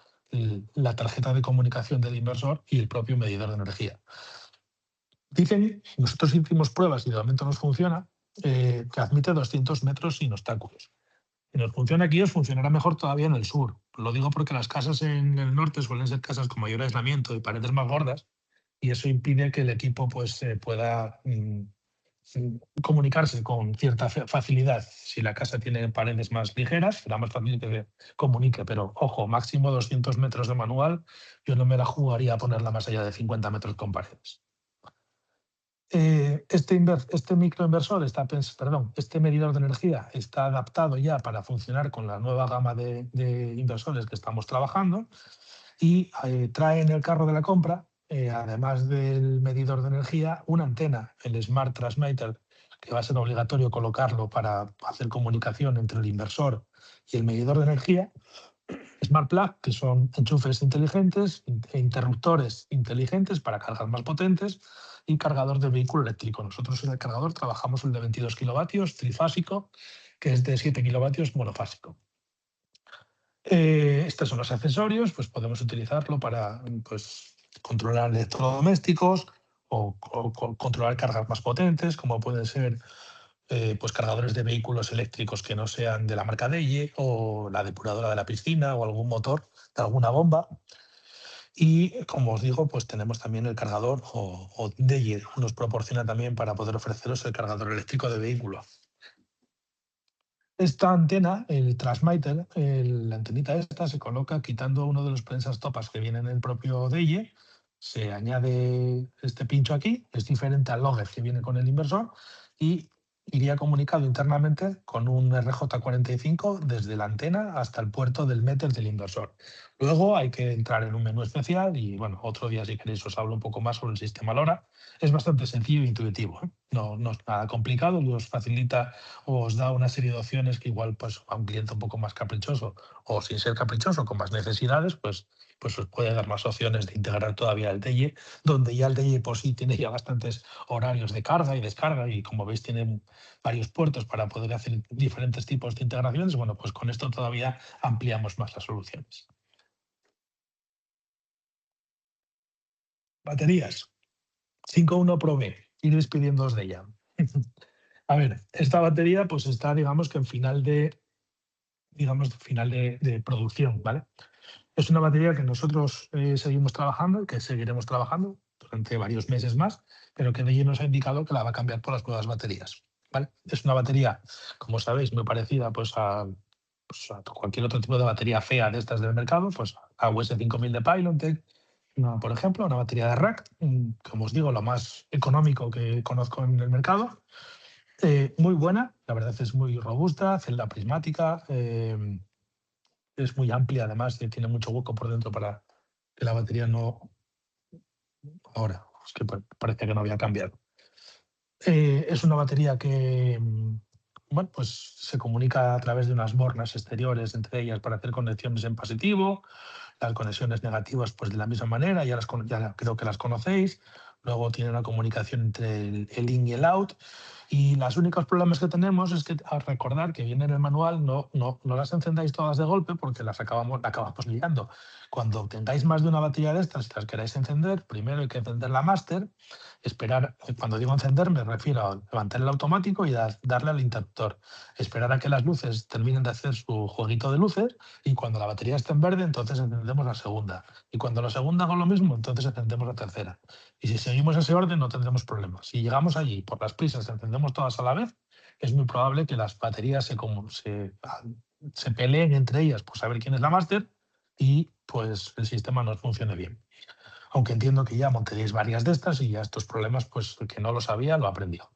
la tarjeta de comunicación del inversor y el propio medidor de energía. Dicen, nosotros hicimos pruebas y de momento nos funciona, que admite 200 metros sin obstáculos. Si nos funciona aquí, os funcionará mejor todavía en el sur. Lo digo porque las casas en el norte suelen ser casas con mayor aislamiento y paredes más gordas, y eso impide que el equipo pues, pueda comunicarse con cierta facilidad. Si la casa tiene paredes más ligeras, será más fácil que se comunique, pero ojo, máximo 200 metros de manual, yo no me la jugaría a ponerla más allá de 50 metros con paredes. Este microinversor este medidor de energía está adaptado ya para funcionar con la nueva gama de inversores que estamos trabajando y trae en el carro de la compra, además del medidor de energía, una antena, el Smart Transmitter, que va a ser obligatorio colocarlo para hacer comunicación entre el inversor y el medidor de energía, Smart Plug, que son enchufes inteligentes e interruptores inteligentes para cargas más potentes y cargador de vehículo eléctrico. Nosotros en el cargador trabajamos el de 22 kilovatios trifásico, que es de 7 kilovatios monofásico. Estos son los accesorios, pues podemos utilizarlo para pues, controlar electrodomésticos o controlar cargas más potentes, como pueden ser pues cargadores de vehículos eléctricos que no sean de la marca DEYE o la depuradora de la piscina o algún motor de alguna bomba. Y como os digo, pues tenemos también el cargador o DEYE nos proporciona también para poder ofreceros el cargador eléctrico de vehículo. Esta antena, el transmitter, la antenita esta se coloca quitando uno de los prensas topas que viene en el propio DEYE, se añade este pincho aquí, es diferente al logger que viene con el inversor y iría comunicado internamente con un RJ45 desde la antena hasta el puerto del meter del inversor. Luego hay que entrar en un menú especial y bueno, otro día si queréis os hablo un poco más sobre el sistema LoRa. Es bastante sencillo e intuitivo, ¿eh? No es nada complicado y os facilita o os da una serie de opciones que igual pues, a un cliente un poco más caprichoso o sin ser caprichoso, con más necesidades, pues os puede dar más opciones de integrar todavía el DEYE, donde ya el DEYE por sí tiene ya bastantes horarios de carga y descarga y como veis tiene varios puertos para poder hacer diferentes tipos de integraciones. Bueno, pues con esto todavía ampliamos más las soluciones. Baterías. 5.1 Pro B. Iréis pidiéndoos de ella. A ver, esta batería pues está, digamos que en final de producción, ¿vale? Es una batería que nosotros seguimos trabajando y que seguiremos trabajando durante varios meses más, pero que DEYE nos ha indicado que la va a cambiar por las nuevas baterías, ¿vale? Es una batería, como sabéis, muy parecida pues, a cualquier otro tipo de batería fea de estas del mercado, pues a US 5000 de Pylontech, por ejemplo, una batería de rack, como os digo, lo más económico que conozco en el mercado, Muy buena, la verdad es muy robusta, celda prismática, es muy amplia además, tiene mucho hueco por dentro para que la batería no... Ahora, es que parecía que no había cambiado. Es una batería que, bueno, pues se comunica a través de unas bornas exteriores entre ellas para hacer conexiones en positivo, las conexiones negativas pues de la misma manera, ya creo que las conocéis. Luego tiene una comunicación entre el in y el out. Y los únicos problemas que tenemos es que al recordar que viene en el manual, no las encendáis todas de golpe porque acabamos liando. Cuando tengáis más de una batería de estas y las queráis encender, primero hay que encender la máster, esperar, cuando digo encender me refiero a levantar el automático y darle al interruptor, esperar a que las luces terminen de hacer su jueguito de luces y cuando la batería esté en verde, entonces encendemos la segunda. Y cuando la segunda haga lo mismo, entonces encendemos la tercera. Y si seguimos ese orden, no tendremos problemas. Si llegamos allí por las prisas, encendemos todas a la vez, es muy probable que las baterías se peleen entre ellas por saber quién es la máster y pues el sistema no funcione bien. Aunque entiendo que ya montaréis varias de estas y ya estos problemas, pues el que no lo sabía, lo aprendió.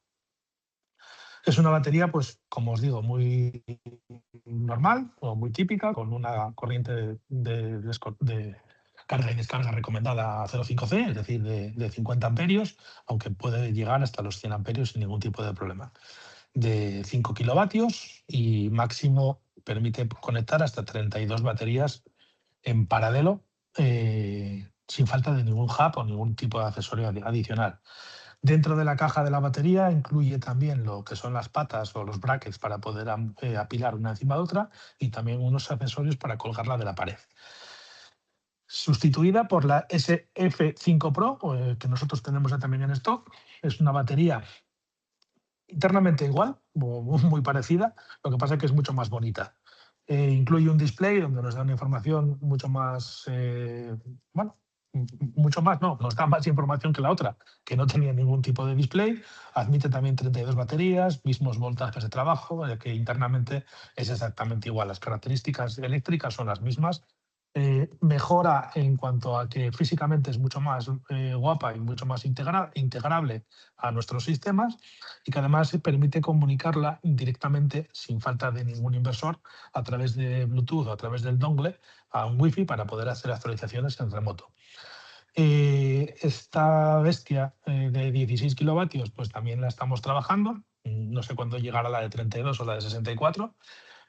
Es una batería, pues, como os digo, muy normal o muy típica, con una corriente de carga y descarga recomendada a 0,5C, es decir, de 50 amperios, aunque puede llegar hasta los 100 amperios sin ningún tipo de problema. De 5 kilovatios y máximo permite conectar hasta 32 baterías en paralelo, sin falta de ningún hub o ningún tipo de accesorio adicional. Dentro de la caja de la batería incluye también lo que son las patas o los brackets para poder apilar una encima de otra y también unos accesorios para colgarla de la pared. Sustituida por la SF5 Pro, que nosotros tenemos ya también en stock. Es una batería internamente igual, muy parecida, lo que pasa es que es mucho más bonita. Incluye un display donde nos da una información mucho más, bueno, mucho más, no, nos da más información que la otra, que no tenía ningún tipo de display. Admite también 32 baterías, mismos voltajes de trabajo, que internamente es exactamente igual. Las características eléctricas son las mismas. Mejora en cuanto a que físicamente es mucho más guapa y mucho más integrable a nuestros sistemas y que además se permite comunicarla directamente sin falta de ningún inversor a través de Bluetooth o a través del dongle a un Wi-Fi para poder hacer actualizaciones en remoto. Esta bestia de 16 kilovatios pues también la estamos trabajando. No sé cuándo llegará la de 32 o la de 64,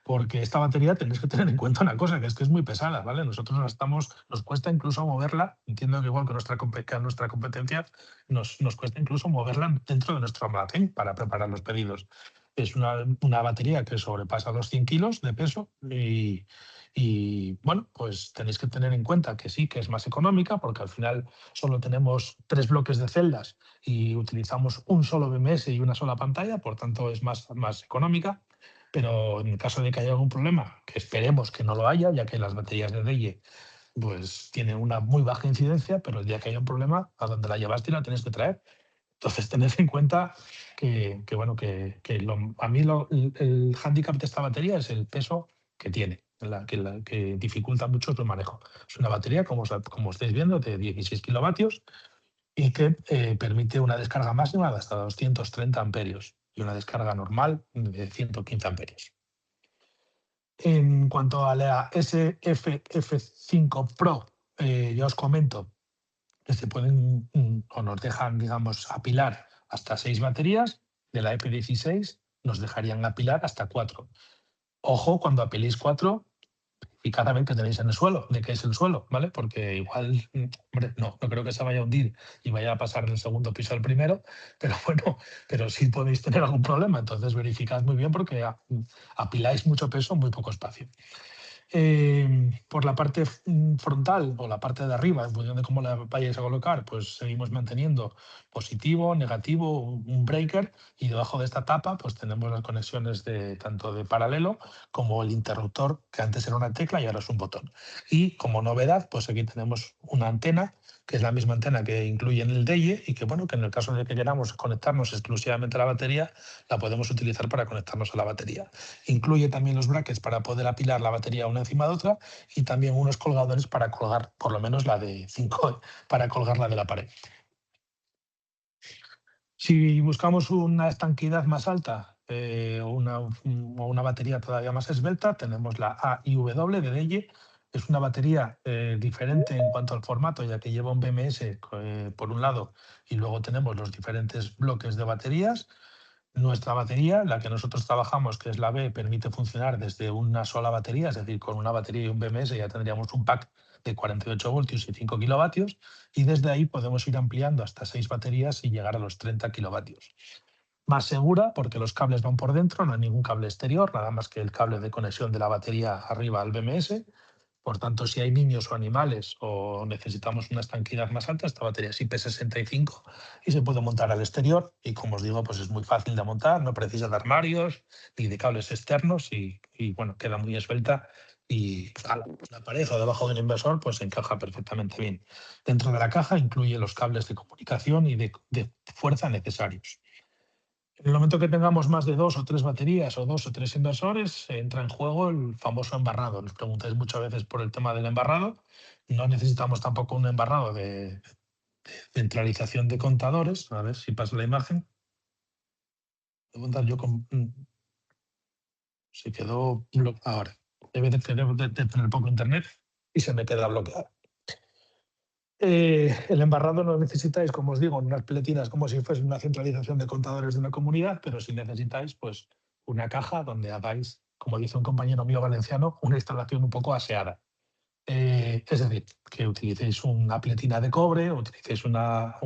porque esta batería tenéis que tener en cuenta una cosa, que es muy pesada, ¿vale? Nosotros nos cuesta incluso moverla, entiendo que igual que que a nuestra competencia, nos cuesta incluso moverla dentro de nuestro almacén para preparar los pedidos. Es una batería que sobrepasa los 100 kilos de peso bueno, pues tenéis que tener en cuenta que sí, que es más económica, porque al final solo tenemos 3 bloques de celdas y utilizamos un solo BMS y una sola pantalla, por tanto es más económica, pero en el caso de que haya algún problema, que esperemos que no lo haya, ya que las baterías de DEIE pues tienen una muy baja incidencia, pero el día que haya un problema, a donde la llevaste la tienes que traer. Entonces, tened en cuenta bueno, a mí el hándicap de esta batería es el peso que tiene, que dificulta mucho su manejo. Es una batería, como estáis viendo, de 16 kilovatios y que permite una descarga máxima de hasta 230 amperios y una descarga normal de 115 amperios. En cuanto a la SFF5 Pro, ya os comento que se pueden o nos dejan, digamos, apilar hasta 6 baterías. De la F16 nos dejarían apilar hasta 4. Ojo cuando apiléis 4 y cada vez que tenéis en el suelo, de qué es el suelo, ¿vale? Porque igual, hombre, no creo que se vaya a hundir y vaya a pasar del segundo piso al primero, pero bueno, pero sí podéis tener algún problema. Entonces verificad muy bien porque apiláis mucho peso en muy poco espacio. Por la parte frontal o la parte de arriba, en función de cómo la vayáis a colocar, pues seguimos manteniendo positivo, negativo, un breaker y debajo de esta tapa pues tenemos las conexiones tanto de paralelo como el interruptor, que antes era una tecla y ahora es un botón. Y como novedad, pues aquí tenemos una antena, que es la misma antena que incluye en el DEIE y que, bueno, que en el caso de que queramos conectarnos exclusivamente a la batería, la podemos utilizar para conectarnos a la batería. Incluye también los brackets para poder apilar la batería una encima de otra y también unos colgadores para colgar, por lo menos la de 5, para colgarla de la pared. Si buscamos una estanquidad más alta, o una batería todavía más esbelta, tenemos la AIW de Deye. Es una batería diferente en cuanto al formato, ya que lleva un BMS por un lado, y luego tenemos los diferentes bloques de baterías. Nuestra batería, la que nosotros trabajamos, que es la B, permite funcionar desde una sola batería, es decir, con una batería y un BMS ya tendríamos un pack de 48 voltios y 5 kilovatios, y desde ahí podemos ir ampliando hasta 6 baterías y llegar a los 30 kilovatios. Más segura porque los cables van por dentro, no hay ningún cable exterior, nada más que el cable de conexión de la batería arriba al BMS. Por tanto, si hay niños o animales o necesitamos una estanquidad más alta, esta batería es IP65 y se puede montar al exterior. Y como os digo, pues es muy fácil de montar, no precisa de armarios ni de cables externos y bueno, queda muy esbelta y a la pared o debajo del inversor pues encaja perfectamente bien. Dentro de la caja incluye los cables de comunicación y de fuerza necesarios. En el momento que tengamos más de 2 o 3 baterías o 2 o 3 inversores, entra en juego el famoso embarrado. Nos preguntáis muchas veces por el tema del embarrado. No necesitamos tampoco un embarrado de centralización de contadores. A ver si pasa la imagen. Voy a contar yo se quedó ahora. Debe de tener poco internet y se me queda bloqueado. El embarrado no necesitáis, como os digo, unas peletinas como si fuese una centralización de contadores de una comunidad, pero sí necesitáis pues, una caja donde hagáis, como dice un compañero mío valenciano, una instalación un poco aseada. Es decir, que utilicéis una pletina de cobre, utilicéis una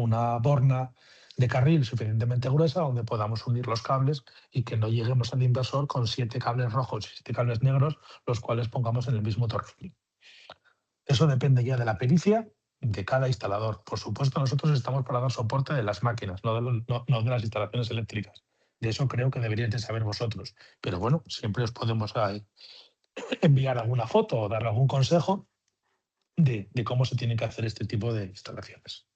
borna de carril suficientemente gruesa donde podamos unir los cables y que no lleguemos al inversor con 7 cables rojos y 7 cables negros, los cuales pongamos en el mismo tornillo. Eso depende ya de la pericia de cada instalador. Por supuesto, nosotros estamos para dar soporte de las máquinas, no de las instalaciones eléctricas. De eso creo que deberíais de saber vosotros. Pero bueno, siempre os podemos enviar alguna foto o dar algún consejo de cómo se tiene que hacer este tipo de instalaciones.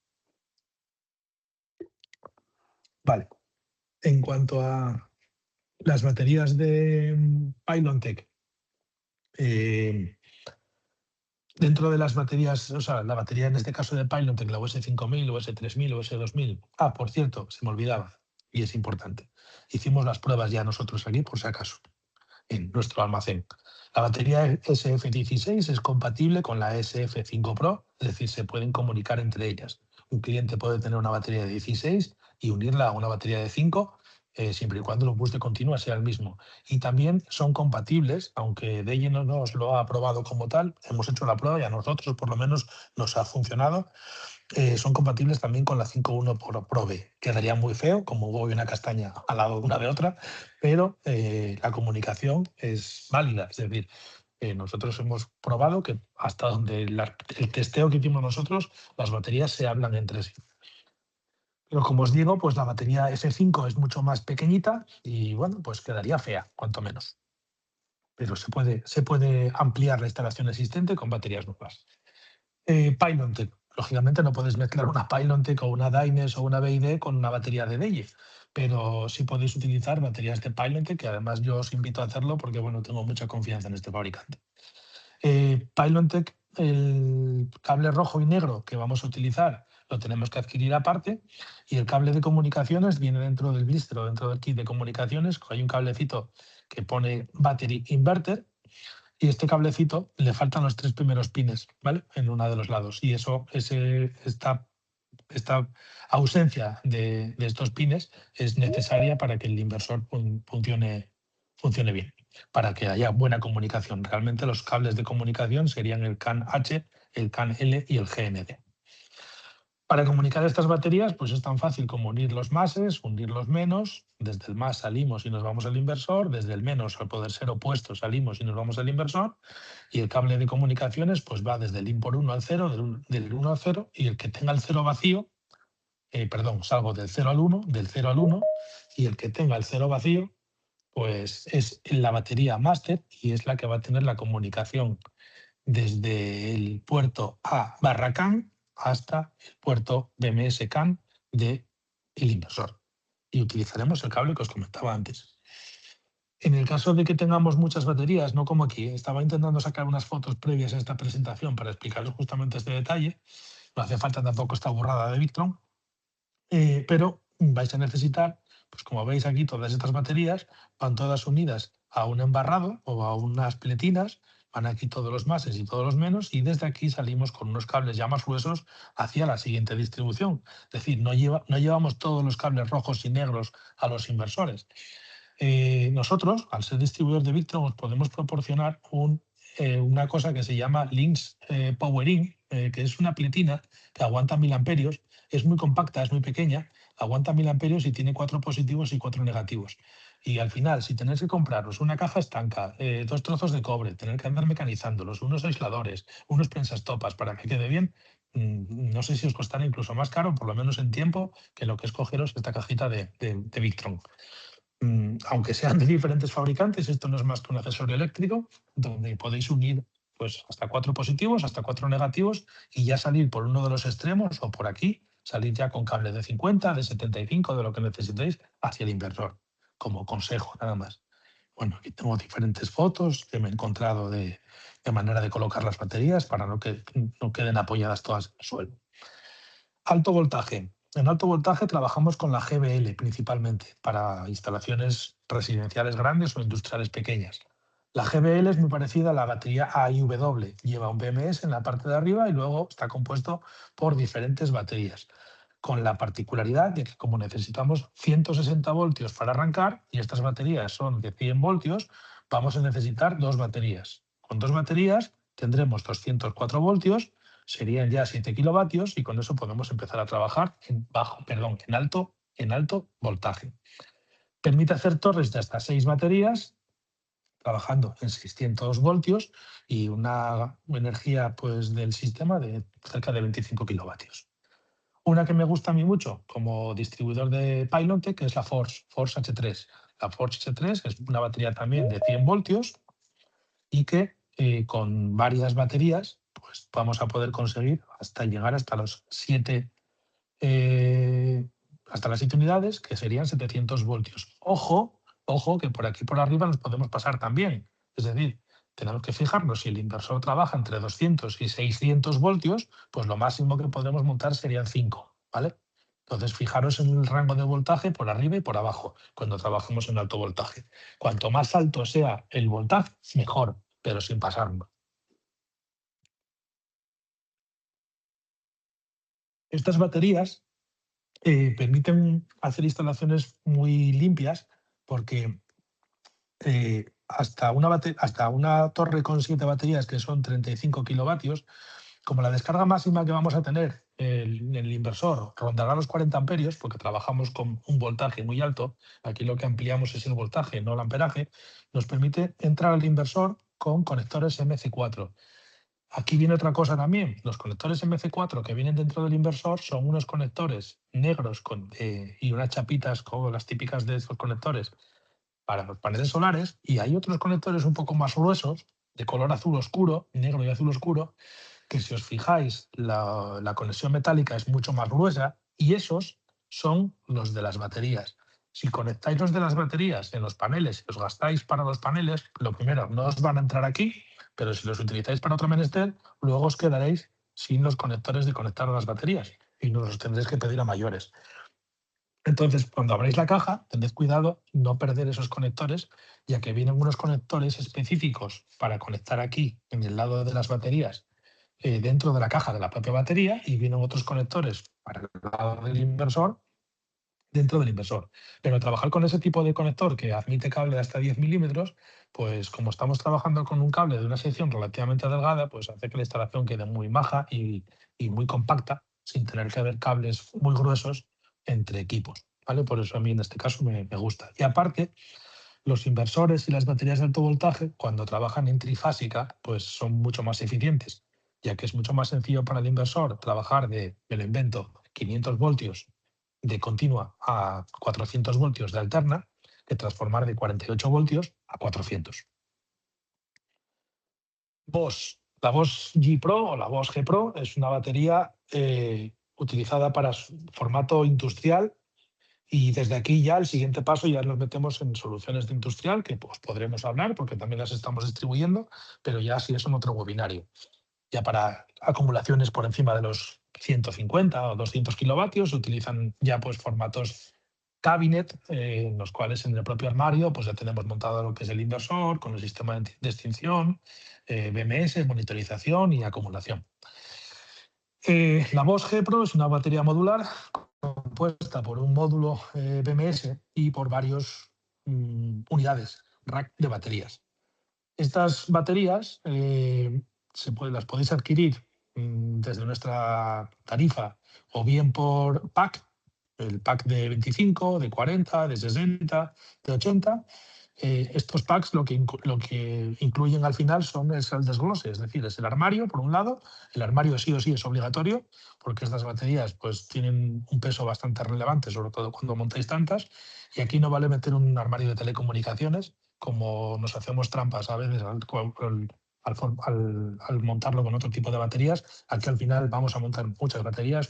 Vale. En cuanto a las baterías de Pylontech, eh, dentro de las baterías, o sea, la batería en este caso de Pylontech, la US5000, US3000, US2000. Ah, por cierto, se me olvidaba, y es importante. Hicimos las pruebas ya nosotros aquí, por si acaso, en nuestro almacén. La batería SF16 es compatible con la SF5 Pro, es decir, se pueden comunicar entre ellas. Un cliente puede tener una batería de 16 y unirla a una batería de 5, siempre y cuando el bus de continua sea el mismo. Y también son compatibles, aunque Deye no nos lo ha aprobado como tal, hemos hecho la prueba y a nosotros por lo menos nos ha funcionado. Son compatibles también con la 5.1 Pro B. Quedaría muy feo, como huevo y una castaña al lado de una de otra, pero la comunicación es válida. Es decir, nosotros hemos probado que hasta donde el testeo que hicimos nosotros, las baterías se hablan entre sí. Pero como os digo, pues la batería S5 es mucho más pequeñita y bueno, pues quedaría fea, cuanto menos. Pero se puede ampliar la instalación existente con baterías nuevas. Pylontech. Lógicamente no puedes mezclar una Pylontech o una Dynes o una BID con una batería de Deye, pero sí podéis utilizar baterías de Pylontech, que además yo os invito a hacerlo porque bueno, tengo mucha confianza en este fabricante. Pylontech, el cable rojo y negro que vamos a utilizar lo tenemos que adquirir aparte y el cable de comunicaciones viene dentro del blister o dentro del kit de comunicaciones. Hay un cablecito que pone Battery Inverter y este cablecito le faltan los 3 primeros pines, ¿vale? En uno de los lados. Y esta ausencia de estos pines es necesaria para que el inversor funcione bien, para que haya buena comunicación. Realmente los cables de comunicación serían el CAN H, el CAN L y el GND. Para comunicar estas baterías, pues es tan fácil como unir los máses, unir los menos. Desde el más salimos y nos vamos al inversor. Desde el menos, al poder ser opuesto, salimos y nos vamos al inversor. Y el cable de comunicaciones pues va desde el in por 1 al 0, del 1 al 0, y el que tenga el 0 vacío, salgo del 0 al 1, del 0 al 1, y el que tenga el 0 vacío, pues es la batería máster y es la que va a tener la comunicación desde el puerto A/CAN hasta el puerto BMS-CAN del inversor. Y utilizaremos el cable que os comentaba antes. En el caso de que tengamos muchas baterías, no como aquí, estaba intentando sacar unas fotos previas a esta presentación para explicaros justamente este detalle. No hace falta tampoco esta burrada de Victron, pero vais a necesitar, pues como veis aquí, todas estas baterías van todas unidas a un embarrado o a unas pletinas, van aquí todos los máses y todos los menos, y desde aquí salimos con unos cables ya más gruesos hacia la siguiente distribución. Es decir, no llevamos todos los cables rojos y negros a los inversores. Nosotros, al ser distribuidor de Victron, os podemos proporcionar una cosa que se llama Links Powering, que es una pletina que aguanta 1000 amperios, es muy compacta, es muy pequeña, aguanta 1000 amperios y tiene 4 positivos y 4 negativos. Y al final, si tenéis que compraros una caja estanca, 2 trozos de cobre, tener que andar mecanizándolos, unos aisladores, unos prensastopas para que quede bien, no sé si os costará incluso más caro, por lo menos en tiempo, que lo que es cogeros esta cajita de Victron. Aunque sean de diferentes fabricantes, esto no es más que un accesorio eléctrico donde podéis unir pues, hasta 4 positivos, hasta 4 negativos y ya salir por uno de los extremos o por aquí, salir ya con cable de 50, de 75, de lo que necesitéis, hacia el inversor, como consejo nada más. Bueno, aquí tengo diferentes fotos que me he encontrado de manera de colocar las baterías para que no queden apoyadas todas en el suelo. Alto voltaje. En alto voltaje trabajamos con la GBL principalmente para instalaciones residenciales grandes o industriales pequeñas. La GBL es muy parecida a la batería AIW. Lleva un BMS en la parte de arriba y luego está compuesto por diferentes baterías, con la particularidad de que como necesitamos 160 voltios para arrancar y estas baterías son de 100 voltios, vamos a necesitar 2 baterías. Con 2 baterías tendremos 204 voltios, serían ya 7 kilovatios y con eso podemos empezar a trabajar en alto voltaje. Permite hacer torres de hasta 6 baterías trabajando en 600 voltios y una energía pues, del sistema de cerca de 25 kilovatios. Una que me gusta a mí mucho como distribuidor de Pylontech es la Force H3. La Force H3 es una batería también de 100 voltios y que con varias baterías pues vamos a poder conseguir hasta llegar hasta los 7 hasta las 7 unidades, que serían 700 voltios. Ojo, que por aquí por arriba nos podemos pasar también. Es decir, tenemos que fijarnos si el inversor trabaja entre 200 y 600 voltios, pues lo máximo que podemos montar serían 5, ¿vale? Entonces, fijaros en el rango de voltaje por arriba y por abajo cuando trabajamos en alto voltaje. Cuanto más alto sea el voltaje, mejor, pero sin pasarnos. Estas baterías permiten hacer instalaciones muy limpias porque hasta una torre con 7 baterías, que son 35 kilovatios, como la descarga máxima que vamos a tener en el inversor rondará los 40 amperios, porque trabajamos con un voltaje muy alto, aquí lo que ampliamos es el voltaje, no el amperaje, nos permite entrar al inversor con conectores MC4. Aquí viene otra cosa también. Los conectores MC4 que vienen dentro del inversor son unos conectores negros y unas chapitas como las típicas de estos conectores para los paneles solares, y hay otros conectores un poco más gruesos, de color azul oscuro, negro y azul oscuro, que si os fijáis, la conexión metálica es mucho más gruesa y esos son los de las baterías. Si conectáis los de las baterías en los paneles y os gastáis para los paneles, lo primero, no os van a entrar aquí, pero si los utilizáis para otro menester, luego os quedaréis sin los conectores de conectar a las baterías y nos los tendréis que pedir a mayores. Entonces, cuando abráis la caja, tened cuidado no perder esos conectores, ya que vienen unos conectores específicos para conectar aquí, en el lado de las baterías, dentro de la caja de la propia batería, y vienen otros conectores para el lado del inversor, dentro del inversor. Pero trabajar con ese tipo de conector que admite cable de hasta 10 milímetros, pues como estamos trabajando con un cable de una sección relativamente delgada, pues hace que la instalación quede muy maja y muy compacta, sin tener que haber cables muy gruesos entre equipos. ¿Vale? Por eso a mí en este caso me gusta. Y aparte, los inversores y las baterías de alto voltaje, cuando trabajan en trifásica, pues son mucho más eficientes, ya que es mucho más sencillo para el inversor trabajar me lo invento, 500 voltios de continua a 400 voltios de alterna, que transformar de 48 voltios a 400. Bosch. La Bosch G Pro o la Bosch G Pro es una batería utilizada para formato industrial. Y desde aquí ya el siguiente paso ya nos metemos en soluciones de industrial, que pues podremos hablar porque también las estamos distribuyendo, pero ya sí es en otro webinario. Ya para acumulaciones por encima de los 150 o 200 kilovatios se utilizan ya pues formatos cabinet, en los cuales en el propio armario pues ya tenemos montado lo que es el inversor con el sistema de extinción, BMS, monitorización y acumulación. La Bosch G-Pro es una batería modular compuesta por un módulo BMS y por varios unidades rack de baterías. Estas baterías las podéis adquirir desde nuestra tarifa o bien por pack, el pack de 25, de 40, de 60, de 80. Estos packs lo que incluyen al final es el desglose, es decir, es el armario, por un lado. El armario sí o sí es obligatorio, porque estas baterías pues, tienen un peso bastante relevante, sobre todo cuando montáis tantas. Y aquí no vale meter un armario de telecomunicaciones, como nos hacemos trampas a veces al montarlo con otro tipo de baterías. Aquí al final vamos a montar muchas baterías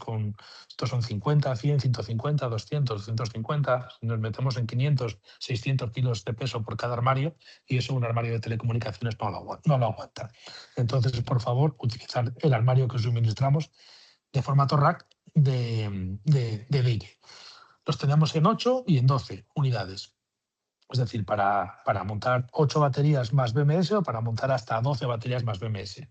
estos son 50, 100, 150, 200, 250. Nos metemos en 500, 600 kilos de peso por cada armario y eso un armario de telecomunicaciones no lo aguanta. Entonces, por favor, utilizar el armario que os suministramos de formato rack de DIY. Los tenemos en 8 y en 12 unidades. Es decir, para montar 8 baterías más BMS o para montar hasta 12 baterías más BMS.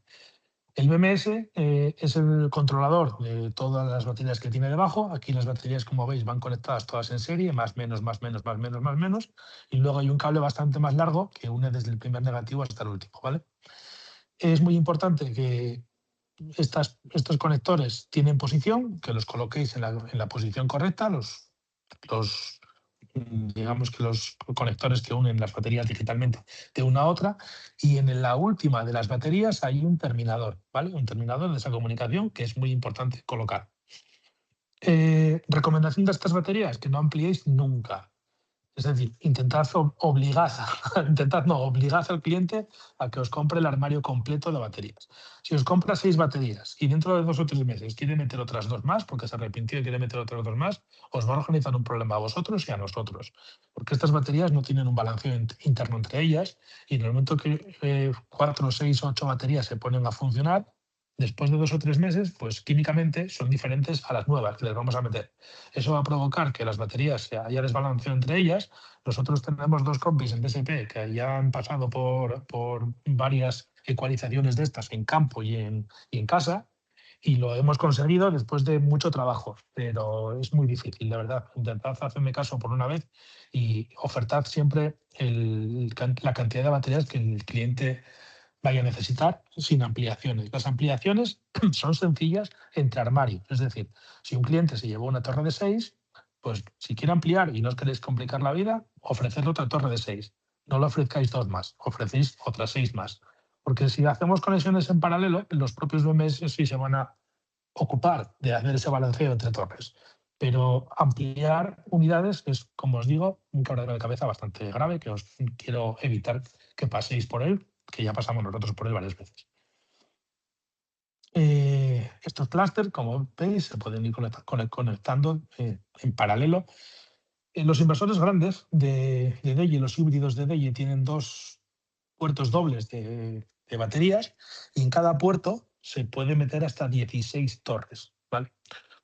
El BMS es el controlador de todas las baterías que tiene debajo. Aquí las baterías, como veis, van conectadas todas en serie, más menos, más menos, más menos, más menos. Y luego hay un cable bastante más largo que une desde el primer negativo hasta el último, ¿vale? Es muy importante que estos conectores tienen posición, que los coloquéis en la posición correcta, digamos que los conectores que unen las baterías digitalmente de una a otra, y en la última de las baterías hay un terminador, ¿vale? Un terminador de esa comunicación que es muy importante colocar. Recomendación de estas baterías, que no ampliéis nunca. Es decir, obligad al cliente a que os compre el armario completo de baterías. Si os compra 6 baterías y dentro de 2 o 3 meses quiere meter otras 2 más, porque se arrepintió y quiere meter otras 2 más, os va a organizar un problema a vosotros y a nosotros. Porque estas baterías no tienen un balanceo interno entre ellas y en el momento que 4, 6, 8 baterías se ponen a funcionar, después de 2 o 3 meses, pues químicamente son diferentes a las nuevas que les vamos a meter. Eso va a provocar que las baterías haya desbalanceo entre ellas. Nosotros tenemos 2 compis en DSP que ya han pasado por varias ecualizaciones de estas en campo y en casa, y lo hemos conseguido después de mucho trabajo, pero es muy difícil, de verdad. Intentad hacerme caso por una vez y ofertad siempre la cantidad de baterías que el cliente vaya a necesitar sin ampliaciones. Las ampliaciones son sencillas entre armarios. Es decir, si un cliente se llevó una torre de 6, pues si quiere ampliar y no os queréis complicar la vida, ofrecedle otra torre de 6. No le ofrezcáis 2 más, ofrecéis otras 6 más. Porque si hacemos conexiones en paralelo, los propios BMS sí se van a ocupar de hacer ese balanceo entre torres. Pero ampliar unidades es, como os digo, un quebradero de cabeza bastante grave que os quiero evitar que paséis por él, que ya pasamos nosotros por él varias veces. Estos clústeres, como veis, se pueden ir conectando en paralelo. Los inversores grandes de DEI, los híbridos de DEI, tienen 2 puertos dobles de baterías y en cada puerto se puede meter hasta 16 torres, ¿vale?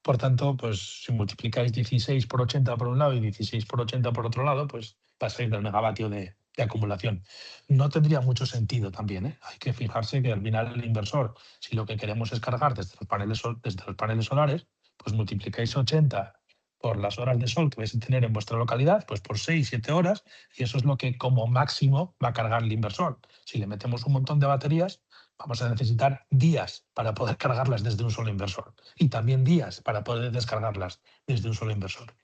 Por tanto, pues si multiplicáis 16 por 80 por un lado y 16 por 80 por otro lado, pues pasáis del megavatio de acumulación. No tendría mucho sentido también, ¿eh? Hay que fijarse que al final el inversor, si lo que queremos es cargar desde los paneles solares, pues multiplicáis 80 por las horas de sol que vais a tener en vuestra localidad, pues por 6, 7 horas, y eso es lo que como máximo va a cargar el inversor. Si le metemos un montón de baterías, vamos a necesitar días para poder cargarlas desde un solo inversor y también días para poder descargarlas desde un solo inversor.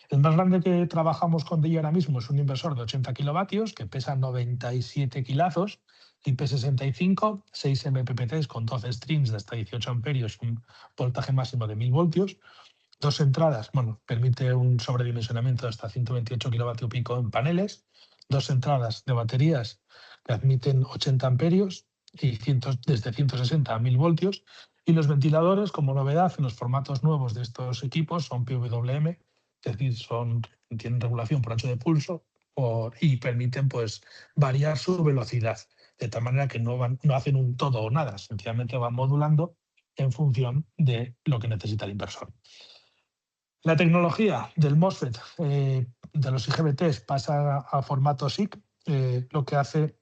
El más grande que trabajamos con DEI ahora mismo es un inversor de 80 kilovatios que pesa 97 kilazos, IP65, 6 MPPTs con 12 strings de hasta 18 amperios, un voltaje máximo de 1000 voltios, 2 entradas, permite un sobredimensionamiento de hasta 128 kilovatios pico en paneles, 2 entradas de baterías que admiten 80 amperios y desde 160 a 1000 voltios, y los ventiladores, como novedad en los formatos nuevos de estos equipos, son PWM, es decir, tienen regulación por ancho de pulso y permiten pues, variar su velocidad. de tal manera que no hacen un todo o nada, sencillamente van modulando en función de lo que necesita el inversor. La tecnología del MOSFET, de los IGBTs, pasa a formato SiC, lo que hace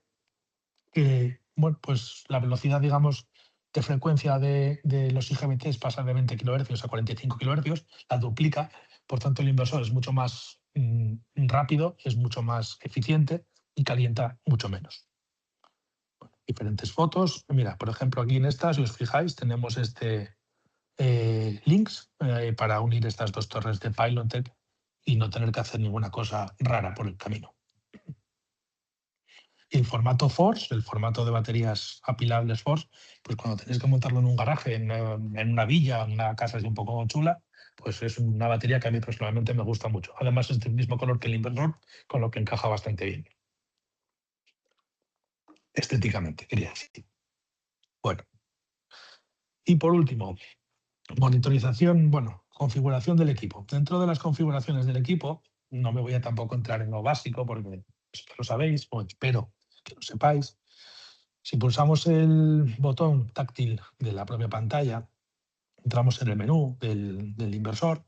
que bueno, pues la velocidad, digamos, de frecuencia de los IGBTs pasa de 20 kHz a 45 kHz, la duplica, por tanto el inversor es mucho más rápido, es mucho más eficiente y calienta mucho menos. Diferentes fotos, mira, por ejemplo, aquí en esta, si os fijáis, tenemos links para unir estas dos torres de Pilontech y no tener que hacer ninguna cosa rara por el camino. Y el formato Force, el formato de baterías apilables Force, pues cuando tenéis que montarlo en un garaje, en una villa, en una casa así un poco chula, pues es una batería que a mí personalmente me gusta mucho. Además es del mismo color que el inversor, con lo que encaja bastante bien. Estéticamente, quería decir. Bueno, y por último, monitorización, bueno, configuración del equipo. Dentro de las configuraciones del equipo, no me voy a tampoco entrar en lo básico porque lo sabéis, o espero que lo sepáis. Si pulsamos el botón táctil de la propia pantalla, entramos en el menú del inversor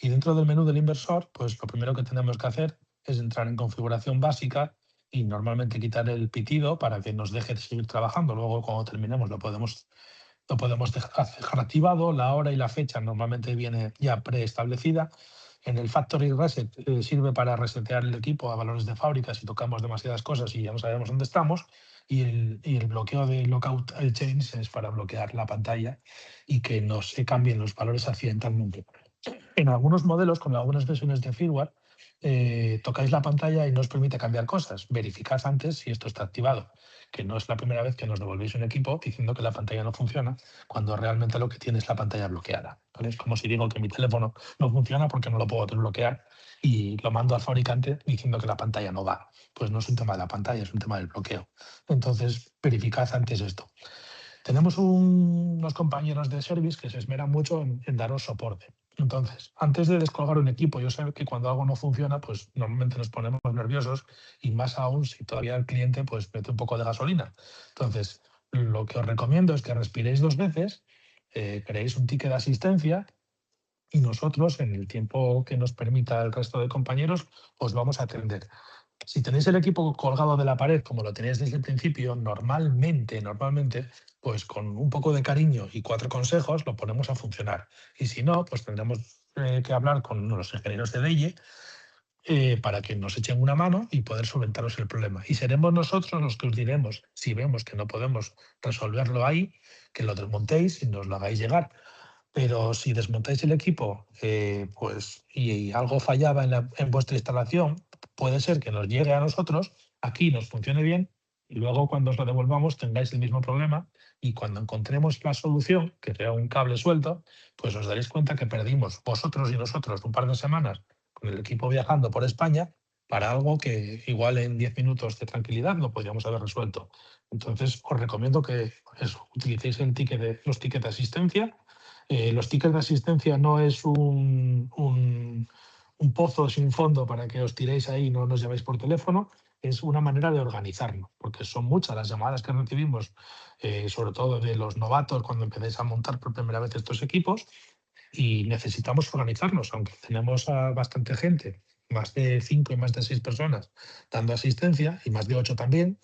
y dentro del menú del inversor, pues lo primero que tenemos que hacer es entrar en configuración básica y normalmente quitar el pitido para que nos deje de seguir trabajando. Luego, cuando terminemos, lo podemos dejar activado. La hora y la fecha normalmente viene ya preestablecida. En el Factory Reset sirve para resetear el equipo a valores de fábrica si tocamos demasiadas cosas y ya no sabemos dónde estamos. Y el bloqueo de Lockout Change es para bloquear la pantalla y que no se cambien los valores accidentalmente. En algunos modelos, con algunas versiones de firmware, tocáis la pantalla y no os permite cambiar cosas. Verificad antes si esto está activado, que no es la primera vez que nos devolvéis un equipo diciendo que la pantalla no funciona, cuando realmente lo que tiene es la pantalla bloqueada. ¿Vale? Es como si digo que mi teléfono no funciona porque no lo puedo desbloquear y lo mando al fabricante diciendo que la pantalla no va. Pues no es un tema de la pantalla, es un tema del bloqueo. Entonces, verificad antes esto. Tenemos unos compañeros de service que se esmeran mucho en daros soporte. Entonces, antes de descolgar un equipo, yo sé que cuando algo no funciona, pues normalmente nos ponemos nerviosos y más aún si todavía el cliente pues mete un poco de gasolina. Entonces, lo que os recomiendo es que respiréis 2 veces, creéis un ticket de asistencia y nosotros, en el tiempo que nos permita el resto de compañeros, os vamos a atender. Si tenéis el equipo colgado de la pared, como lo tenéis desde el principio, normalmente, pues con un poco de cariño y 4 consejos lo ponemos a funcionar. Y si no, pues tendremos que hablar con los ingenieros de DEIE para que nos echen una mano y poder solventaros el problema. Y seremos nosotros los que os diremos, si vemos que no podemos resolverlo ahí, que lo desmontéis y nos lo hagáis llegar. Pero si desmontáis el equipo pues, y algo fallaba en vuestra instalación, puede ser que nos llegue a nosotros, aquí nos funcione bien y luego cuando os lo devolvamos tengáis el mismo problema y cuando encontremos la solución, que sea un cable suelto, pues os daréis cuenta que perdimos vosotros y nosotros un par de semanas con el equipo viajando por España para algo que igual en 10 minutos de tranquilidad no podríamos haber resuelto. Entonces os recomiendo que utilicéis los tickets de asistencia. Los tickets de asistencia no es un pozo sin fondo para que os tiréis ahí y no nos llaméis por teléfono, es una manera de organizarnos, porque son muchas las llamadas que recibimos, sobre todo de los novatos cuando empezáis a montar por primera vez estos equipos, y necesitamos organizarnos, aunque tenemos a bastante gente, más de 5 y más de 6 personas dando asistencia, y más de 8 también,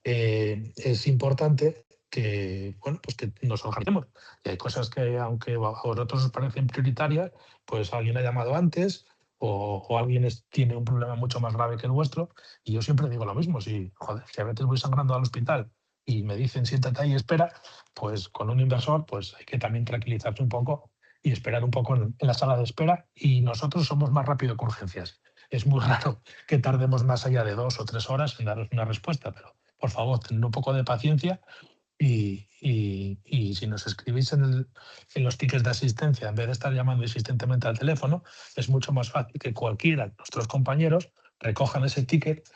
es importante que, bueno, pues que nos organicemos. Y hay cosas que, aunque a vosotros os parecen prioritarias, pues alguien ha llamado antes o alguien tiene un problema mucho más grave que el vuestro. Y yo siempre digo lo mismo, si, joder, si a veces voy sangrando al hospital y me dicen siéntate ahí y espera, pues con un inversor pues hay que también tranquilizarse un poco y esperar un poco en la sala de espera. Y nosotros somos más rápido que urgencias. Es muy raro que tardemos más allá de 2 o 3 horas en daros una respuesta, pero por favor, tened un poco de paciencia y si nos escribís en los tickets de asistencia, en vez de estar llamando insistentemente al teléfono, es mucho más fácil que cualquiera de nuestros compañeros recojan ese ticket,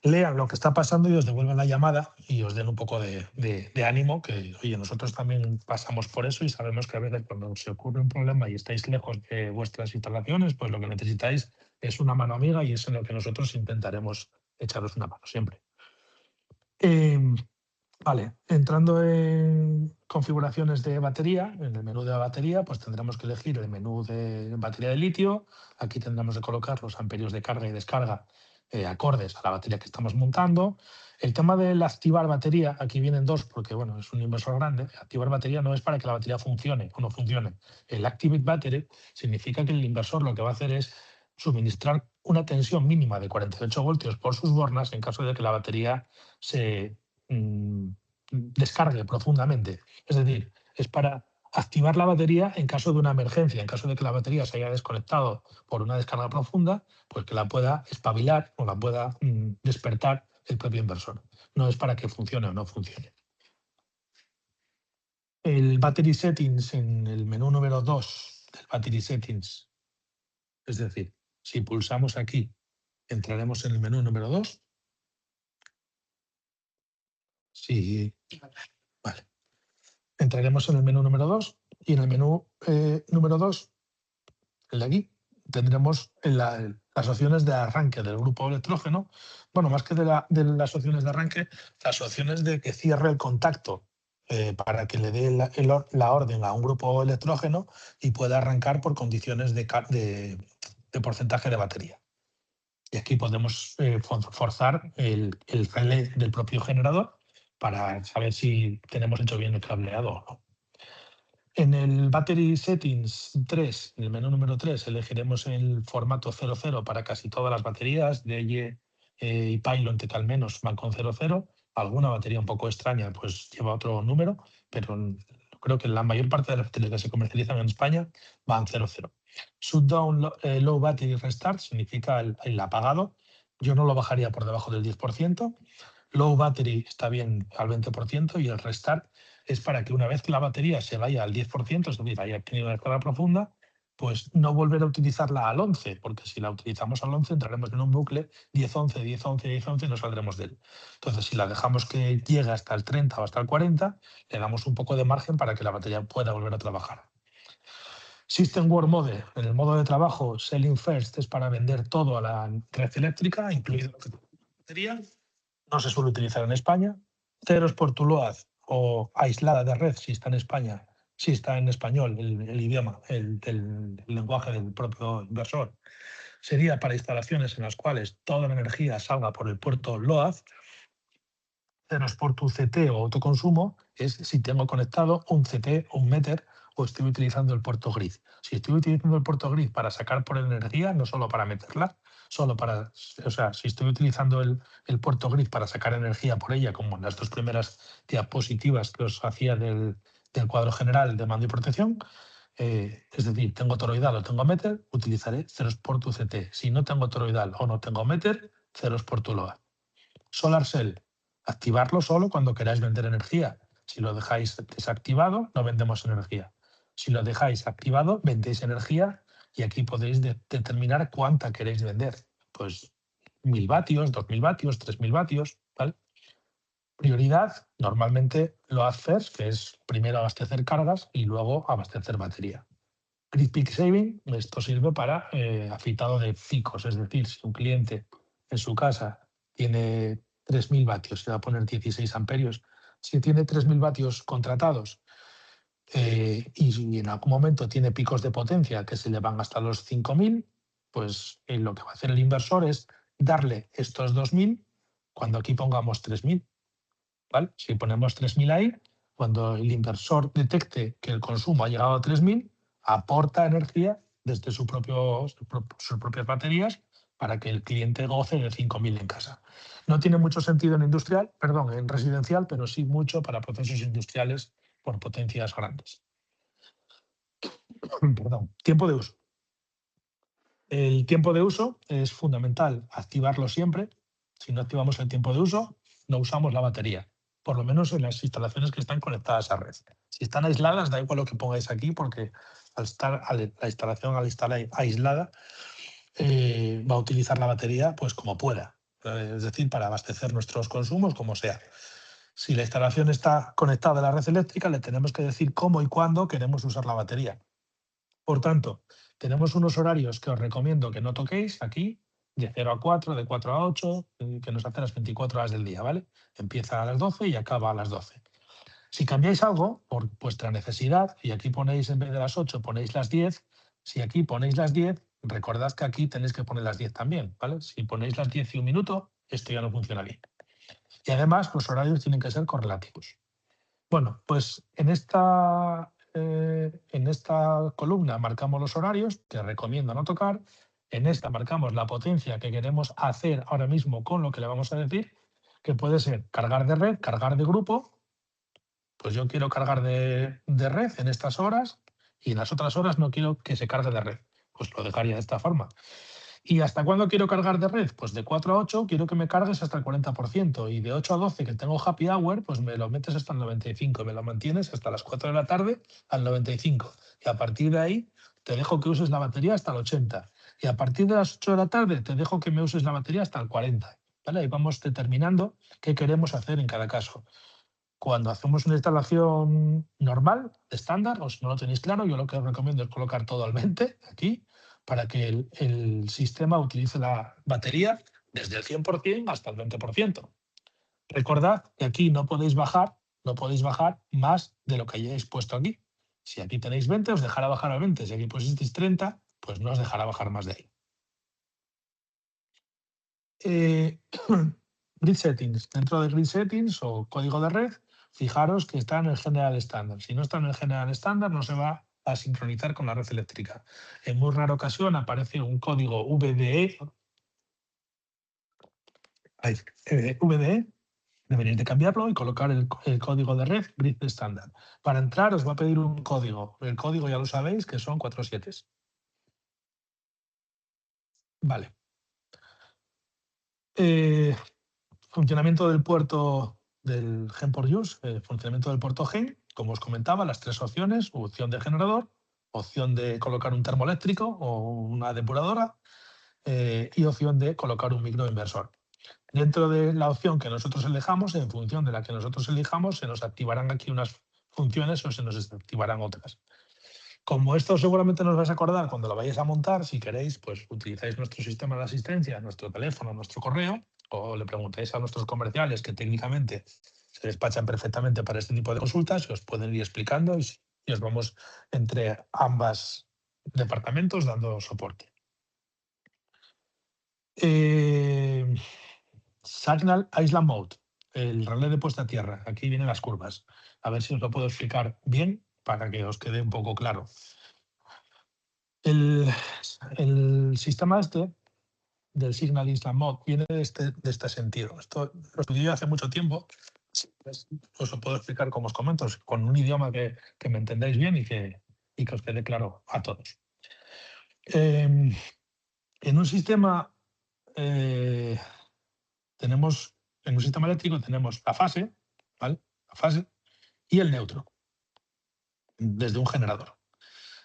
lean lo que está pasando y os devuelvan la llamada y os den un poco de ánimo, que oye, nosotros también pasamos por eso y sabemos que a veces cuando se ocurre un problema y estáis lejos de vuestras instalaciones, pues lo que necesitáis es una mano amiga y es en lo que nosotros intentaremos echaros una mano siempre. Vale, entrando en configuraciones de batería, en el menú de la batería, pues tendremos que elegir el menú de batería de litio. Aquí tendremos que colocar los amperios de carga y descarga acordes a la batería que estamos montando. El tema del activar batería, aquí vienen dos, porque bueno, es un inversor grande. Activar batería no es para que la batería funcione o no funcione. El Activate Battery significa que el inversor lo que va a hacer es suministrar una tensión mínima de 48 voltios por sus bornas en caso de que la batería se descargue profundamente. Es decir, es para activar la batería en caso de una emergencia, en caso de que la batería se haya desconectado por una descarga profunda, pues que la pueda espabilar o la pueda despertar el propio inversor. No es para que funcione o no funcione. El Battery Settings en el menú número 2 del Battery Settings, es decir, si pulsamos aquí, entraremos en el menú número 2. Sí, vale. Entraremos en el menú número 2 y en el menú número 2, el de aquí, tendremos las opciones de arranque del grupo electrógeno. Bueno, más que de las opciones de arranque, las opciones de que cierre el contacto para que le dé la orden a un grupo electrógeno y pueda arrancar por condiciones de porcentaje de batería. Y aquí podemos forzar el relé del propio generador para saber si tenemos hecho bien el cableado o no. En el Battery Settings 3, en el menú número 3, elegiremos el formato 00 para casi todas las baterías, DY y Pylon que al menos van con 00. Alguna batería un poco extraña pues lleva otro número, pero creo que la mayor parte de las baterías que se comercializan en España van 00. Shutdown Low Battery Restart significa el apagado. Yo no lo bajaría por debajo del 10%. Low Battery está bien al 20% y el Restart es para que una vez que la batería se vaya al 10%, es decir, haya tenido una descarga profunda, pues no volver a utilizarla al 11, porque si la utilizamos al 11 entraremos en un bucle 10-11, 10-11, 10-11 y no saldremos de él. Entonces, si la dejamos que llegue hasta el 30 o hasta el 40, le damos un poco de margen para que la batería pueda volver a trabajar. System Work Mode, en el modo de trabajo, Selling First es para vender todo a la red eléctrica, incluido la batería. No se suele utilizar en España. Ceros por tu load o aislada de red si está en España, si está en español el idioma, el lenguaje del propio inversor, sería para instalaciones en las cuales toda la energía salga por el puerto LOAD. Ceros por tu CT o autoconsumo es si tengo conectado un CT o un meter o estoy utilizando el puerto grid. Si estoy utilizando el puerto grid para sacar por energía, no solo para meterla, si estoy utilizando el puerto grid para sacar energía por ella, como en las dos primeras diapositivas que os hacía del cuadro general de mando y protección, es decir, tengo toroidal o tengo meter, utilizaré ceros por tu CT. Si no tengo toroidal o no tengo meter, ceros por tu LOA. Solar Cell, activarlo solo cuando queráis vender energía. Si lo dejáis desactivado, no vendemos energía. Si lo dejáis activado, vendéis energía y aquí podéis determinar cuánta queréis vender. Pues 1000 vatios, 2000 vatios, 3000 vatios, ¿vale? Prioridad, normalmente lo first, que es primero abastecer cargas y luego abastecer batería. Grid Peak Saving, esto sirve para afeitado de picos, es decir, si un cliente en su casa tiene 3000 vatios, se va a poner 16 amperios, si tiene 3000 vatios contratados y en algún momento tiene picos de potencia que se le van hasta los 5000, pues lo que va a hacer el inversor es darle estos 2000 cuando aquí pongamos 3000. ¿Vale? Si ponemos 3000 ahí, cuando el inversor detecte que el consumo ha llegado a 3000, aporta energía desde sus propias baterías para que el cliente goce de 5000 en casa. No tiene mucho sentido en residencial, pero sí mucho para procesos industriales por potencias grandes. Perdón. Tiempo de uso. El tiempo de uso es fundamental activarlo siempre. Si no activamos el tiempo de uso, no usamos la batería, por lo menos en las instalaciones que están conectadas a red. Si están aisladas, da igual lo que pongáis aquí, porque la instalación al estar aislada va a utilizar la batería pues como pueda, es decir, para abastecer nuestros consumos como sea. Si la instalación está conectada a la red eléctrica, le tenemos que decir cómo y cuándo queremos usar la batería. Por tanto, tenemos unos horarios que os recomiendo que no toquéis aquí. de 0 a 4, de 4 a 8, que nos hace las 24 horas del día, ¿vale? Empieza a las 12 y acaba a las 12. Si cambiáis algo por vuestra necesidad, y aquí ponéis en vez de las 8, ponéis las 10, si aquí ponéis las 10, recordad que aquí tenéis que poner las 10 también, ¿vale? Si ponéis las 10 y un minuto, esto ya no funciona bien. Y además, los horarios tienen que ser correlativos. Bueno, pues en esta columna marcamos los horarios, que recomiendo no tocar. En esta marcamos la potencia que queremos hacer ahora mismo con lo que le vamos a decir, que puede ser cargar de red, cargar de grupo. Pues yo quiero cargar de red en estas horas y en las otras horas no quiero que se cargue de red. Pues lo dejaría de esta forma. ¿Y hasta cuándo quiero cargar de red? Pues de 4 a 8 quiero que me cargues hasta el 40%, y de 8 a 12 que tengo happy hour, pues me lo metes hasta el 95, me lo mantienes hasta las 4 de la tarde al 95. Y a partir de ahí te dejo que uses la batería hasta el 80. Y a partir de las 8 de la tarde te dejo que me uses la batería hasta el 40. ¿Vale? Ahí vamos determinando qué queremos hacer en cada caso. Cuando hacemos una instalación normal, estándar, o si no lo tenéis claro, yo lo que os recomiendo es colocar todo al 20 aquí, para que el sistema utilice la batería desde el 100% hasta el 20%. Recordad que aquí no podéis bajar más de lo que hayáis puesto aquí. Si aquí tenéis 20, os dejará bajar al 20. Si aquí pusisteis 30, pues no os dejará bajar más de ahí. Eh, Grid Settings. Dentro de Grid Settings o código de red, fijaros que está en el General Standard. Si no está en el General Standard, no se va a sincronizar con la red eléctrica. En muy rara ocasión aparece un código VDE. VDE, deberéis de cambiarlo y colocar el código de red Grid Standard. Para entrar os va a pedir un código. El código ya lo sabéis, que son 4 7. Vale. Funcionamiento del puerto del Gen por Use, funcionamiento del puerto Gen, como os comentaba, las tres opciones: opción de generador, opción de colocar un termoeléctrico o una depuradora, y opción de colocar un microinversor. Dentro de la opción que nosotros elijamos, en función de la que nosotros elijamos, se nos activarán aquí unas funciones o se nos desactivarán otras. Como esto seguramente nos vais a acordar cuando lo vayáis a montar, si queréis, pues utilizáis nuestro sistema de asistencia, nuestro teléfono, nuestro correo, o le preguntáis a nuestros comerciales que técnicamente se despachan perfectamente para este tipo de consultas y os pueden ir explicando y os vamos entre ambas departamentos dando soporte. Signal Island Mode, el relé de puesta a tierra. Aquí vienen las curvas. A ver si os lo puedo explicar bien para que os quede un poco claro. El sistema del Signal Island Mode viene de este sentido. Esto lo estudié hace mucho tiempo. Pues, os lo puedo explicar como os comento, con un idioma que me entendáis bien y que os quede claro a todos. En un sistema en un sistema eléctrico tenemos la fase, ¿vale? La fase y el neutro, desde un generador.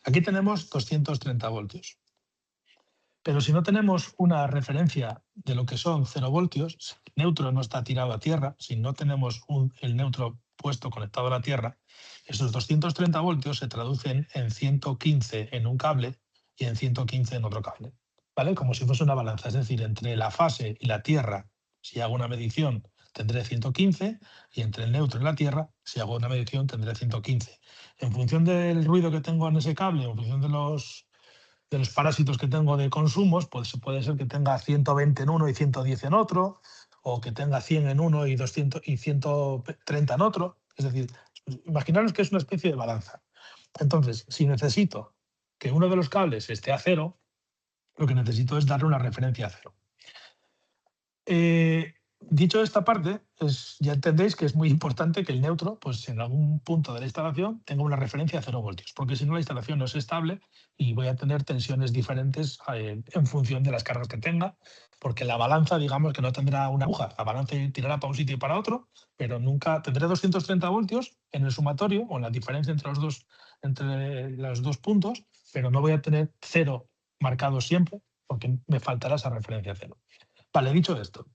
Aquí tenemos 230 voltios. Pero si no tenemos una referencia de lo que son 0 voltios, si el neutro no está tirado a tierra, si no tenemos el neutro puesto conectado a la tierra, esos 230 voltios se traducen en 115 en un cable y en 115 en otro cable, ¿vale? Como si fuese una balanza, es decir, entre la fase y la tierra, si hago una medición, tendré 115, y entre el neutro y la tierra, si hago una medición, tendré 115. En función del ruido que tengo en ese cable, en función de los parásitos que tengo de consumos, pues puede ser que tenga 120 en uno y 110 en otro, o que tenga 100 en uno y 200 y 130 en otro. Es decir, imaginaros que es una especie de balanza. Entonces, si necesito que uno de los cables esté a cero, lo que necesito es darle una referencia a cero. Dicho esta parte, ya entendéis que es muy importante que el neutro, pues en algún punto de la instalación, tenga una referencia a 0 voltios, porque si no la instalación no es estable y voy a tener tensiones diferentes en función de las cargas que tenga, porque la balanza, digamos que no tendrá una aguja, la balanza tirará para un sitio y para otro, pero nunca tendré 230 voltios en el sumatorio o en la diferencia entre los dos puntos, pero no voy a tener cero marcado siempre, porque me faltará esa referencia a cero. Vale, dicho esto,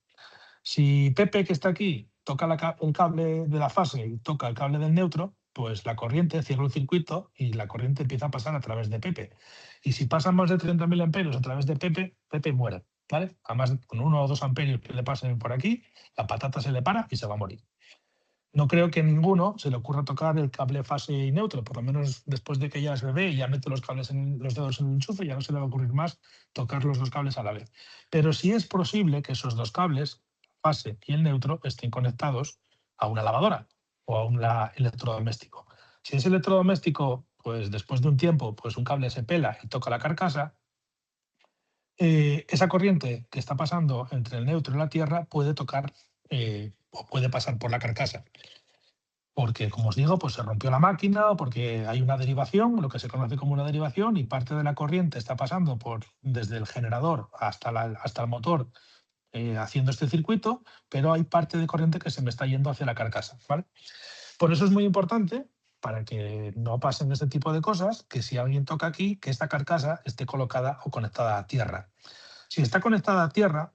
si Pepe, que está aquí, toca el cable de la fase y toca el cable del neutro, pues la corriente cierra el circuito y la corriente empieza a pasar a través de Pepe. Y si pasan más de 30.000 amperios a través de Pepe, Pepe muere. ¿vale? Además, con 1 o 2 amperios que le pasen por aquí, la patata se le para y se va a morir. No creo que a ninguno se le ocurra tocar el cable fase y neutro, por lo menos después de que ya es bebé y ya mete los dedos en el enchufe, ya no se le va a ocurrir más tocar los 2 cables a la vez. Pero sí es posible que esos 2 cables, fase y el neutro, estén conectados a una lavadora o a un electrodoméstico. Si ese electrodoméstico, pues después de un tiempo, pues un cable se pela y toca la carcasa, esa corriente que está pasando entre el neutro y la tierra puede tocar o puede pasar por la carcasa. Porque, como os digo, pues se rompió la máquina o porque hay una derivación, lo que se conoce como una derivación, y parte de la corriente está pasando desde el generador hasta el motor haciendo este circuito, pero hay parte de corriente que se me está yendo hacia la carcasa, ¿vale? Por eso es muy importante, para que no pasen este tipo de cosas, que si alguien toca aquí, que esta carcasa esté colocada o conectada a tierra. Si está conectada a tierra,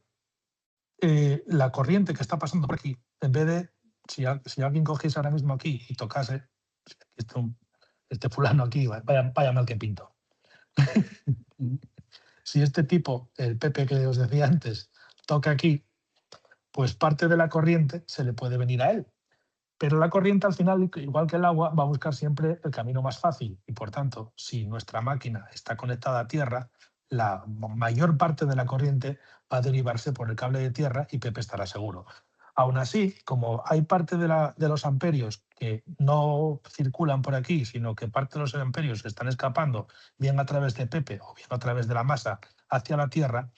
la corriente que está pasando por aquí, en vez de, si alguien cogiese ahora mismo aquí y tocase, este fulano aquí, vaya mal que pinto. Si este tipo, el Pepe que os decía antes, toca aquí, pues parte de la corriente se le puede venir a él. Pero la corriente al final, igual que el agua, va a buscar siempre el camino más fácil y, por tanto, si nuestra máquina está conectada a tierra, la mayor parte de la corriente va a derivarse por el cable de tierra y Pepe estará seguro. Aún así, como hay parte de los amperios que no circulan por aquí, sino que parte de los amperios están escapando bien a través de Pepe o bien a través de la masa hacia la tierra,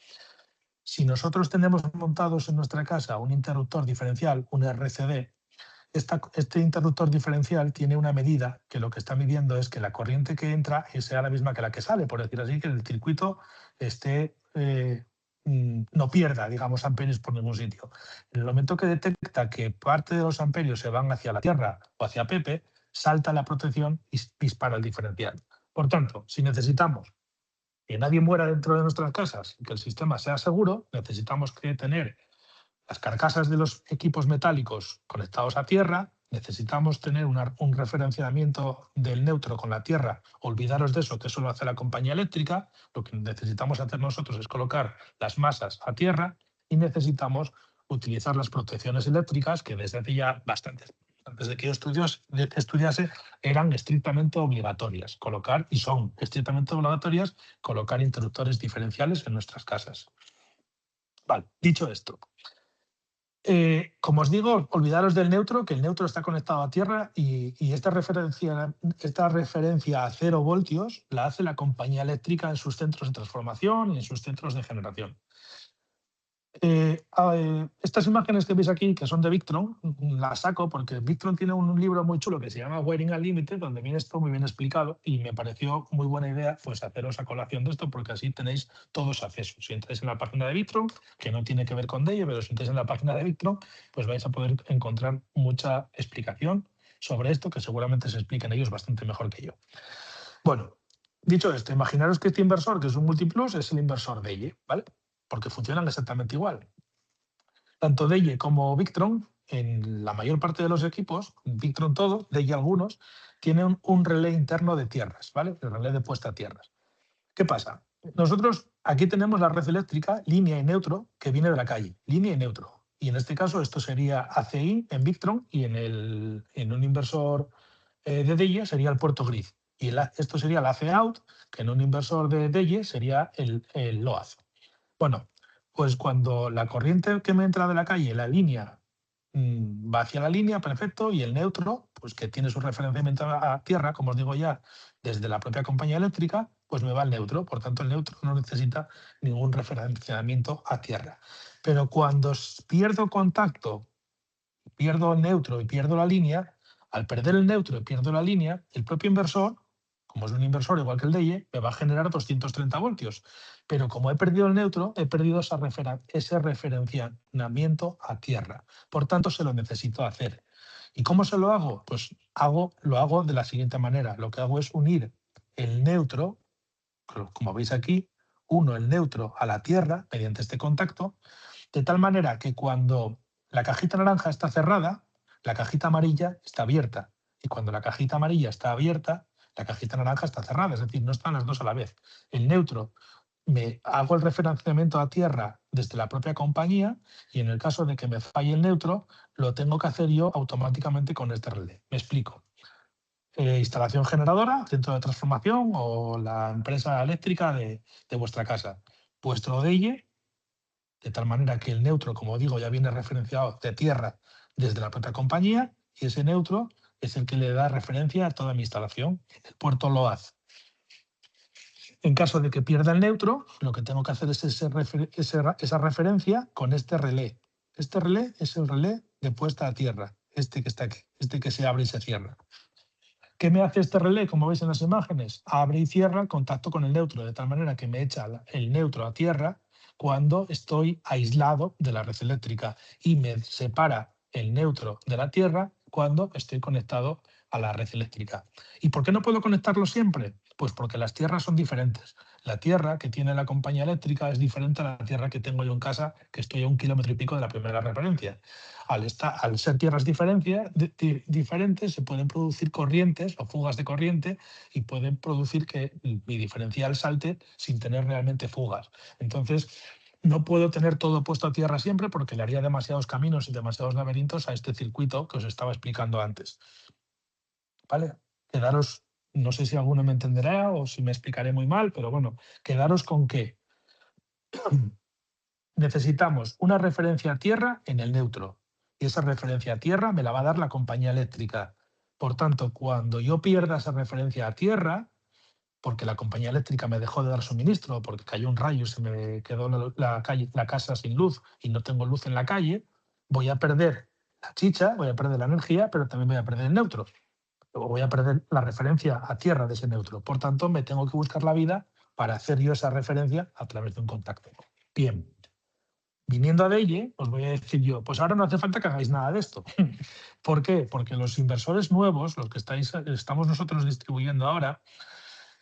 si nosotros tenemos montados en nuestra casa un interruptor diferencial, un RCD, este interruptor diferencial tiene una medida que lo que está midiendo es que la corriente que entra sea la misma que la que sale, por decir así, que el circuito no pierda, digamos, amperios por ningún sitio. En el momento que detecta que parte de los amperios se van hacia la tierra o hacia Pepe, salta la protección y dispara el diferencial. Por tanto, si necesitamos que nadie muera dentro de nuestras casas y que el sistema sea seguro, necesitamos que tener las carcasas de los equipos metálicos conectados a tierra, necesitamos tener un referenciamiento del neutro con la tierra. Olvidaros de eso, que eso lo hace la compañía eléctrica. Lo que necesitamos hacer nosotros es colocar las masas a tierra y necesitamos utilizar las protecciones eléctricas que desde hace ya bastantes, antes de que yo estudiase, eran estrictamente obligatorias colocar, y son estrictamente obligatorias, colocar interruptores diferenciales en nuestras casas. Vale, dicho esto, como os digo, olvidaros del neutro, que el neutro está conectado a tierra y esta referencia a 0 voltios la hace la compañía eléctrica en sus centros de transformación y en sus centros de generación. Estas imágenes que veis aquí, que son de Victron, las saco porque Victron tiene un libro muy chulo que se llama Wiring Unlimited, donde viene esto muy bien explicado y me pareció muy buena idea pues haceros a colación de esto porque así tenéis todos acceso. Si entráis en la página de Victron, que no tiene que ver con DEIE, pero si entráis en la página de Victron, pues vais a poder encontrar mucha explicación sobre esto, que seguramente se explican ellos bastante mejor que yo. Bueno, dicho esto, imaginaros que este inversor, que es un Multiplus, es el inversor DEIE, ¿vale? Porque funcionan exactamente igual. Tanto DEIE como Victron, en la mayor parte de los equipos, Victron todo, DEIE algunos, tienen un relé interno de tierras, ¿vale? El relé de puesta a tierras. ¿Qué pasa? Nosotros aquí tenemos la red eléctrica, línea y neutro, que viene de la calle, línea y neutro. Y en este caso esto sería ACI en Victron y en un inversor de DEIE sería el puerto grid. Y esto sería el AC out, que en un inversor de DEIE sería el LOAD. Bueno, pues cuando la corriente que me entra de la calle, la línea, va hacia la línea, perfecto, y el neutro, pues que tiene su referenciamiento a tierra, como os digo ya, desde la propia compañía eléctrica, pues me va al neutro. Por tanto, el neutro no necesita ningún referenciamiento a tierra. Pero cuando pierdo contacto, pierdo el neutro y pierdo la línea, al perder el neutro y pierdo la línea, el propio inversor, como es un inversor igual que el DEIE, me va a generar 230 voltios. Pero como he perdido el neutro, he perdido ese referenciamiento a tierra. Por tanto, se lo necesito hacer. ¿Y cómo se lo hago? Pues lo hago de la siguiente manera. Lo que hago es unir el neutro, como veis aquí, uno el neutro a la tierra mediante este contacto, de tal manera que cuando la cajita naranja está cerrada, la cajita amarilla está abierta. Y cuando la cajita amarilla está abierta, la cajita naranja está cerrada. Es decir, no están las dos a la vez. El neutro me hago el referenciamiento a tierra desde la propia compañía y en el caso de que me falle el neutro, lo tengo que hacer yo automáticamente con este relé. Me explico. Instalación generadora, centro de transformación o la empresa eléctrica de vuestra casa. Vuestro DEIE, de tal manera que el neutro, como digo, ya viene referenciado de tierra desde la propia compañía y ese neutro es el que le da referencia a toda mi instalación. El puerto lo hace. En caso de que pierda el neutro, lo que tengo que hacer es esa referencia con este relé. Este relé es el relé de puesta a tierra, este que está aquí, este que se abre y se cierra. ¿Qué me hace este relé? Como veis en las imágenes, abre y cierra el contacto con el neutro, de tal manera que me echa el neutro a tierra cuando estoy aislado de la red eléctrica y me separa el neutro de la tierra cuando estoy conectado a la red eléctrica. ¿Y por qué no puedo conectarlo siempre? Pues porque las tierras son diferentes. La tierra que tiene la compañía eléctrica es diferente a la tierra que tengo yo en casa, que estoy a 1,5 kilómetros de la primera referencia. Al ser tierras diferentes, se pueden producir corrientes o fugas de corriente y pueden producir que mi diferencial salte sin tener realmente fugas. Entonces, no puedo tener todo puesto a tierra siempre porque le haría demasiados caminos y demasiados laberintos a este circuito que os estaba explicando antes. ¿Vale? Quedaros, no sé si alguno me entenderá o si me explicaré muy mal, pero bueno, quedaros con que necesitamos una referencia a tierra en el neutro y esa referencia a tierra me la va a dar la compañía eléctrica. Por tanto, cuando yo pierda esa referencia a tierra, porque la compañía eléctrica me dejó de dar suministro, porque cayó un rayo y se me quedó la casa sin luz y no tengo luz en la calle, voy a perder la chicha, voy a perder la energía, pero también voy a perder el neutro. Luego voy a perder la referencia a tierra de ese neutro. Por tanto, me tengo que buscar la vida para hacer yo esa referencia a través de un contacto. Bien. Viniendo a DEIE, os voy a decir yo, pues ahora no hace falta que hagáis nada de esto. ¿Por qué? Porque los inversores nuevos, los que estamos nosotros distribuyendo ahora,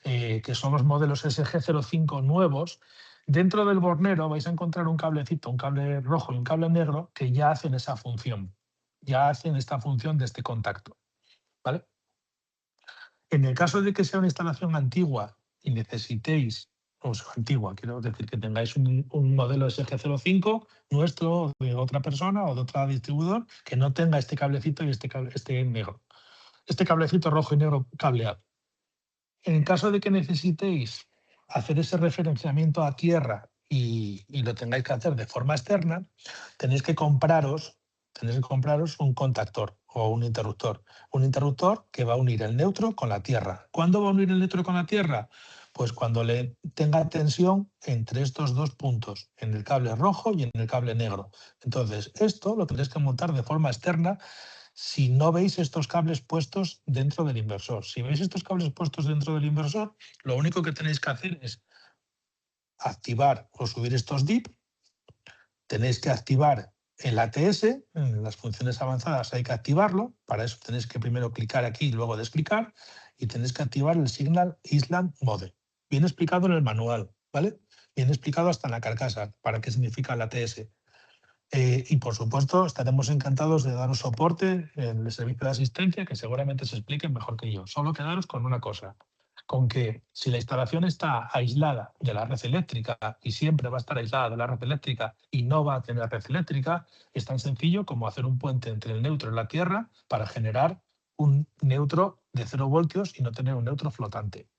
que son los modelos SG05 nuevos, dentro del bornero vais a encontrar un cablecito, un cable rojo y un cable negro que ya hacen esa función, ya hacen esta función de este contacto. ¿Vale? En el caso de que sea una instalación antigua y necesitéis, o sea, antigua, quiero decir que tengáis un modelo SG05 nuestro, o de otra persona o de otro distribuidor, que no tenga este cablecito y este negro, este cablecito rojo y negro cableado. En el caso de que necesitéis hacer ese referenciamiento a tierra y lo tengáis que hacer de forma externa, tenéis que compraros un contactor o un interruptor. Un interruptor que va a unir el neutro con la tierra. ¿Cuándo va a unir el neutro con la tierra? Pues cuando le tenga tensión entre estos dos puntos, en el cable rojo y en el cable negro. Entonces, esto lo tenéis que montar de forma externa si no veis estos cables puestos dentro del inversor. Si veis estos cables puestos dentro del inversor, lo único que tenéis que hacer es activar o subir estos DIP. Tenéis que activar el ATS, en las funciones avanzadas hay que activarlo. Para eso tenéis que primero clicar aquí y luego desclicar. Y tenéis que activar el Signal Island Mode. Viene explicado en el manual, ¿vale? Viene explicado hasta en la carcasa para qué significa el ATS. Y por supuesto, estaremos encantados de daros soporte en el servicio de asistencia, que seguramente se explique mejor que yo. Solo quedaros con una cosa, con que si la instalación está aislada de la red eléctrica y siempre va a estar aislada de la red eléctrica y no va a tener red eléctrica, es tan sencillo como hacer un puente entre el neutro y la tierra para generar un neutro de 0 voltios y no tener un neutro flotante.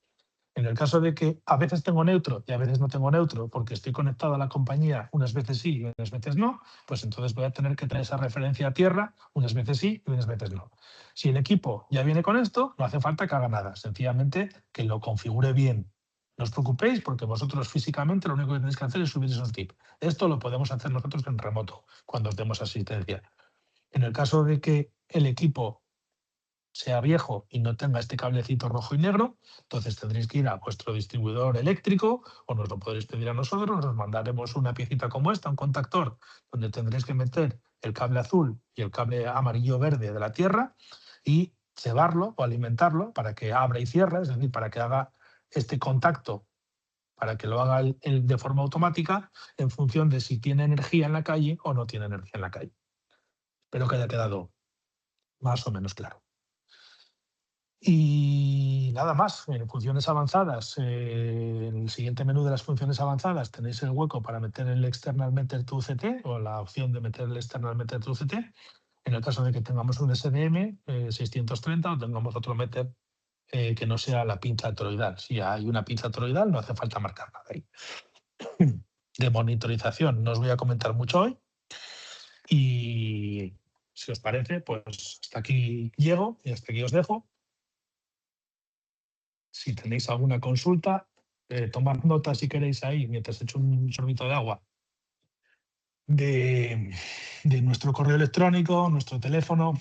En el caso de que a veces tengo neutro y a veces no tengo neutro porque estoy conectado a la compañía, unas veces sí y unas veces no, pues entonces voy a tener que tener esa referencia a tierra, unas veces sí y unas veces no. Si el equipo ya viene con esto, no hace falta que haga nada, sencillamente que lo configure bien. No os preocupéis porque vosotros físicamente lo único que tenéis que hacer es subir esos tips. Esto lo podemos hacer nosotros en remoto cuando os demos asistencia. En el caso de que el equipo sea viejo y no tenga este cablecito rojo y negro, entonces tendréis que ir a vuestro distribuidor eléctrico o nos lo podréis pedir a nosotros, nos mandaremos una piecita como esta, un contactor, donde tendréis que meter el cable azul y el cable amarillo-verde de la tierra y cebarlo o alimentarlo para que abra y cierre, es decir, para que haga este contacto, para que lo haga de forma automática en función de si tiene energía en la calle o no tiene energía en la calle. Espero que haya quedado más o menos claro. Y nada. nada más, en funciones avanzadas, en el siguiente menú de las funciones avanzadas tenéis el hueco para meter el external meter to UCT o la opción de meter el external meter to UCT. En el caso de que tengamos un SDM 630 o tengamos otro meter que no sea la pinza toroidal. Si hay una pinza toroidal, no hace falta marcar nada ahí. De monitorización no os voy a comentar mucho hoy. Y si os parece, pues hasta aquí llego y hasta aquí os dejo. Si tenéis alguna consulta, tomad nota si queréis ahí, mientras echo un sorbito de agua, de nuestro correo electrónico, nuestro teléfono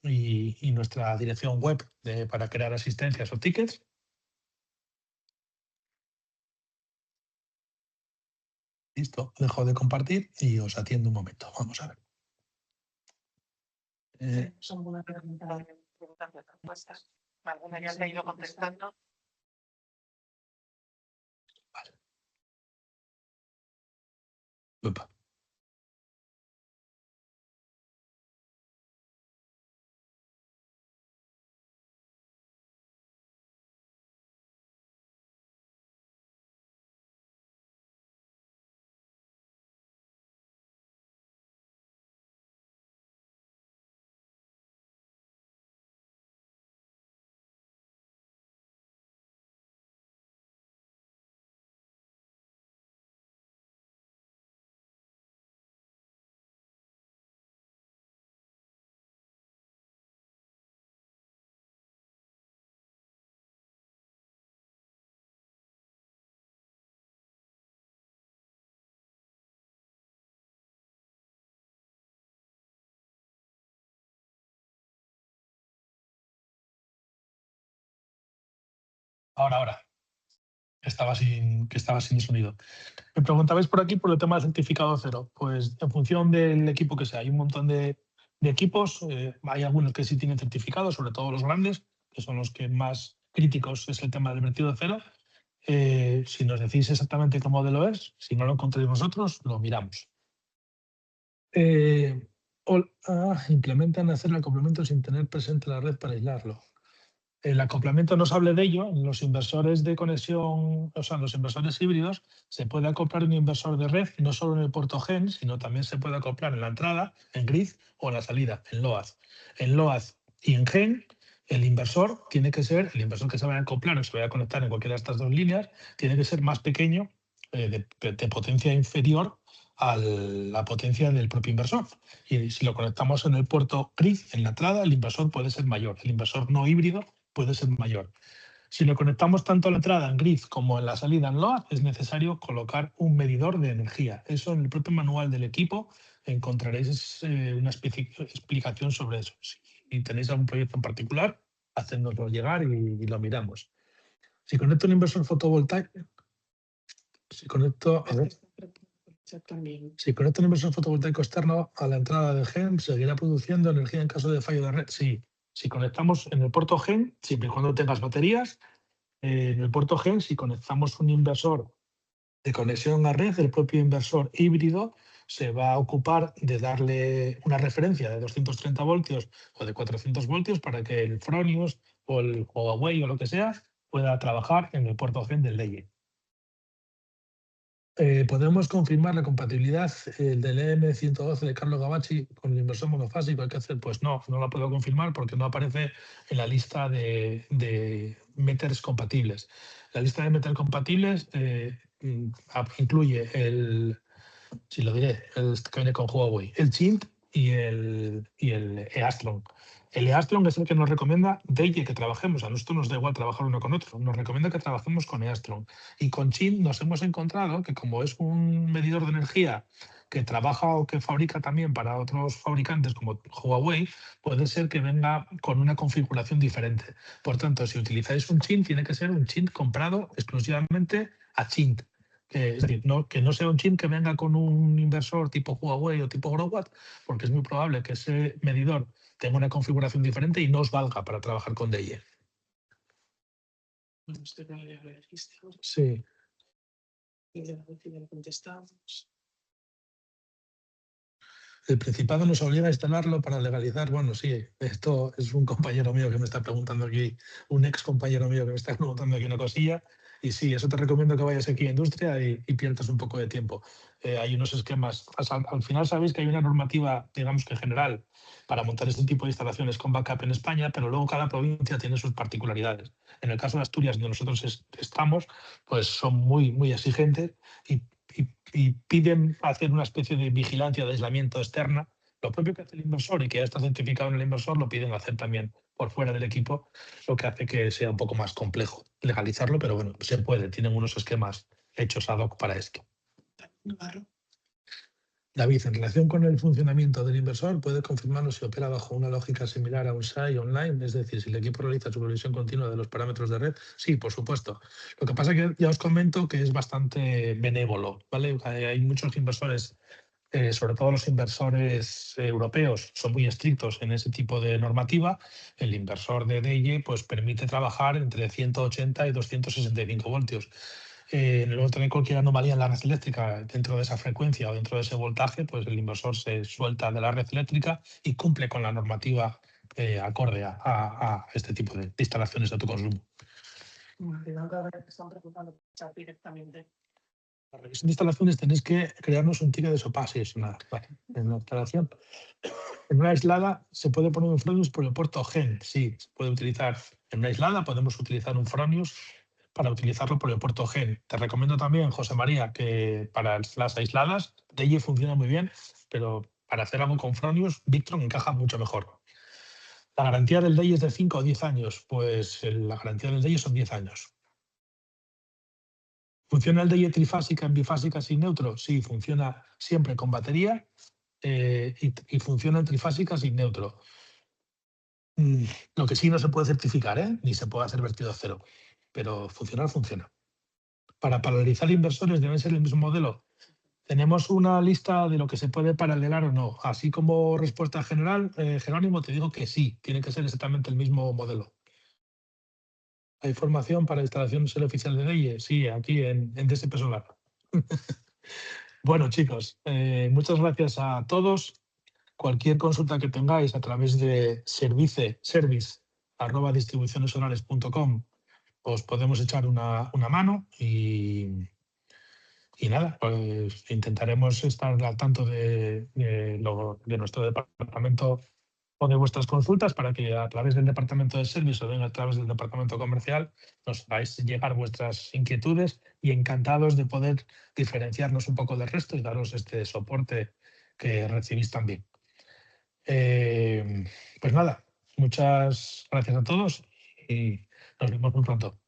y nuestra dirección web para crear asistencias o tickets. Listo, dejo de compartir y os atiendo un momento. Vamos a ver. Son una pregunta de respuestas. Alguna ya se ha ido contestando. Vale. Upa. Ahora. Estaba sin sonido. Me preguntabais por aquí por el tema del certificado cero. Pues en función del equipo que sea, hay un montón de equipos. Hay algunos que sí tienen certificado, sobre todo los grandes, que son los que más críticos es el tema del vertido cero. Si nos decís exactamente qué modelo es, si no lo encontréis vosotros, lo miramos. Implementan hacer el acoplamiento sin tener presente la red para aislarlo. El acoplamiento no se hable de ello. En los inversores de conexión, o sea, en los inversores híbridos, se puede acoplar un inversor de red no solo en el puerto GEN, sino también se puede acoplar en la entrada, en grid o en la salida, en LOAD. En LOAD y en GEN, el inversor tiene que ser, el inversor que se vaya a acoplar o se vaya a conectar en cualquiera de estas dos líneas, tiene que ser más pequeño, de potencia inferior a la potencia del propio inversor. Y si lo conectamos en el puerto grid, en la entrada, el inversor puede ser mayor. El inversor no híbrido puede ser mayor. Si lo conectamos tanto a la entrada en grid como en la salida en LOAD, es necesario colocar un medidor de energía. Eso en el propio manual del equipo encontraréis una explicación sobre eso. Si tenéis algún proyecto en particular, hacednoslo llegar y lo miramos. Si conecto un inversor fotovoltaico, si conecto un inversor fotovoltaico externo a la entrada de GEN, ¿seguirá produciendo energía en caso de fallo de red? Sí. Si conectamos en el puerto GEN, siempre y cuando tengas baterías, en el puerto GEN, si conectamos un inversor de conexión a red, el propio inversor híbrido se va a ocupar de darle una referencia de 230 voltios o de 400 voltios para que el Fronius o el Huawei o lo que sea pueda trabajar en el puerto GEN del DEIE. ¿Podemos confirmar la compatibilidad del EM112 de Carlo Gavacci con el inversor monofásico? ¿Hay que hacer? Pues no la puedo confirmar porque no aparece en la lista de meters compatibles. La lista de meters compatibles incluye el que viene con Huawei, el Chint y el Eastron. El Eastron es el que nos recomienda DEIE que trabajemos. A nosotros nos da igual trabajar uno con otro. Nos recomienda que trabajemos con Eastron. Y con Chint nos hemos encontrado que como es un medidor de energía que trabaja o que fabrica también para otros fabricantes como Huawei, puede ser que venga con una configuración diferente. Por tanto, si utilizáis un Chint, tiene que ser un Chint comprado exclusivamente a Chint. Es decir, que no sea un chip que venga con un inversor tipo Huawei o tipo Growatt, porque es muy probable que ese medidor tenga una configuración diferente y no os valga para trabajar con DIE. Sí. El Principado nos obliga a instalarlo para legalizar. Bueno, sí, esto es un compañero mío que me está preguntando aquí, un ex compañero mío que me está preguntando aquí una cosilla. Y sí, eso te recomiendo que vayas aquí a Industria y pierdas un poco de tiempo. Hay unos esquemas. Al final sabéis que hay una normativa, digamos que general, para montar este tipo de instalaciones con backup en España, pero luego cada provincia tiene sus particularidades. En el caso de Asturias, donde nosotros estamos, pues son muy, muy exigentes y y piden hacer una especie de vigilancia de aislamiento externa. Lo propio que hace el inversor y que ya está certificado en el inversor lo piden hacer también por fuera del equipo, lo que hace que sea un poco más complejo legalizarlo, pero bueno, se puede, tienen unos esquemas hechos ad hoc para esto. Claro. David, en relación con el funcionamiento del inversor, ¿puede confirmarnos si opera bajo una lógica similar a un SAI online? Es decir, si el equipo realiza supervisión continua de los parámetros de red. Sí, por supuesto. Lo que pasa es que ya os comento que es bastante benévolo, ¿vale? Hay muchos inversores, sobre todo los inversores europeos, son muy estrictos en ese tipo de normativa. El inversor de DEIE pues, permite trabajar entre 180 y 265 voltios. Luego también cualquier anomalía en la red eléctrica dentro de esa frecuencia o dentro de ese voltaje, pues el inversor se suelta de la red eléctrica y cumple con la normativa acorde a este tipo de instalaciones de autoconsumo. Están preguntando directamente. La revisión de instalaciones tenéis que crearnos un ticket de SOPA, sí, es una, vale, en la instalación. En una aislada se puede poner un Fronius por el puerto GEN, sí, se puede utilizar en una aislada, podemos utilizar un Fronius para utilizarlo por el puerto GEN. Te recomiendo también, José María, que para las aisladas, DEIE funciona muy bien, pero para hacer algo con Fronius, Victron encaja mucho mejor. La garantía del DEIE es de 5 o 10 años, pues la garantía del DEIE son 10 años. ¿Funciona el DEIE trifásica en bifásica sin neutro? Sí, funciona siempre con batería y funciona en trifásica sin neutro. Lo que sí no se puede certificar, ni se puede hacer vertido a cero, pero funcionar funciona. Para paralelizar inversores debe ser el mismo modelo. Tenemos una lista de lo que se puede paralelar o no. Así como respuesta general, Jerónimo, te digo que sí, tiene que ser exactamente el mismo modelo. ¿Hay formación para instalación en sede oficial de DEIE? Sí, aquí en DSP Solar. Bueno, chicos, muchas gracias a todos. Cualquier consulta que tengáis a través de service@distribucionessolares.com os podemos echar una mano y nada, pues intentaremos estar al tanto de nuestro departamento o de vuestras consultas para que a través del departamento de service o bien a través del departamento comercial nos hagáis llegar vuestras inquietudes y encantados de poder diferenciarnos un poco del resto y daros este soporte que recibís también. Pues nada, muchas gracias a todos y nos vemos muy pronto.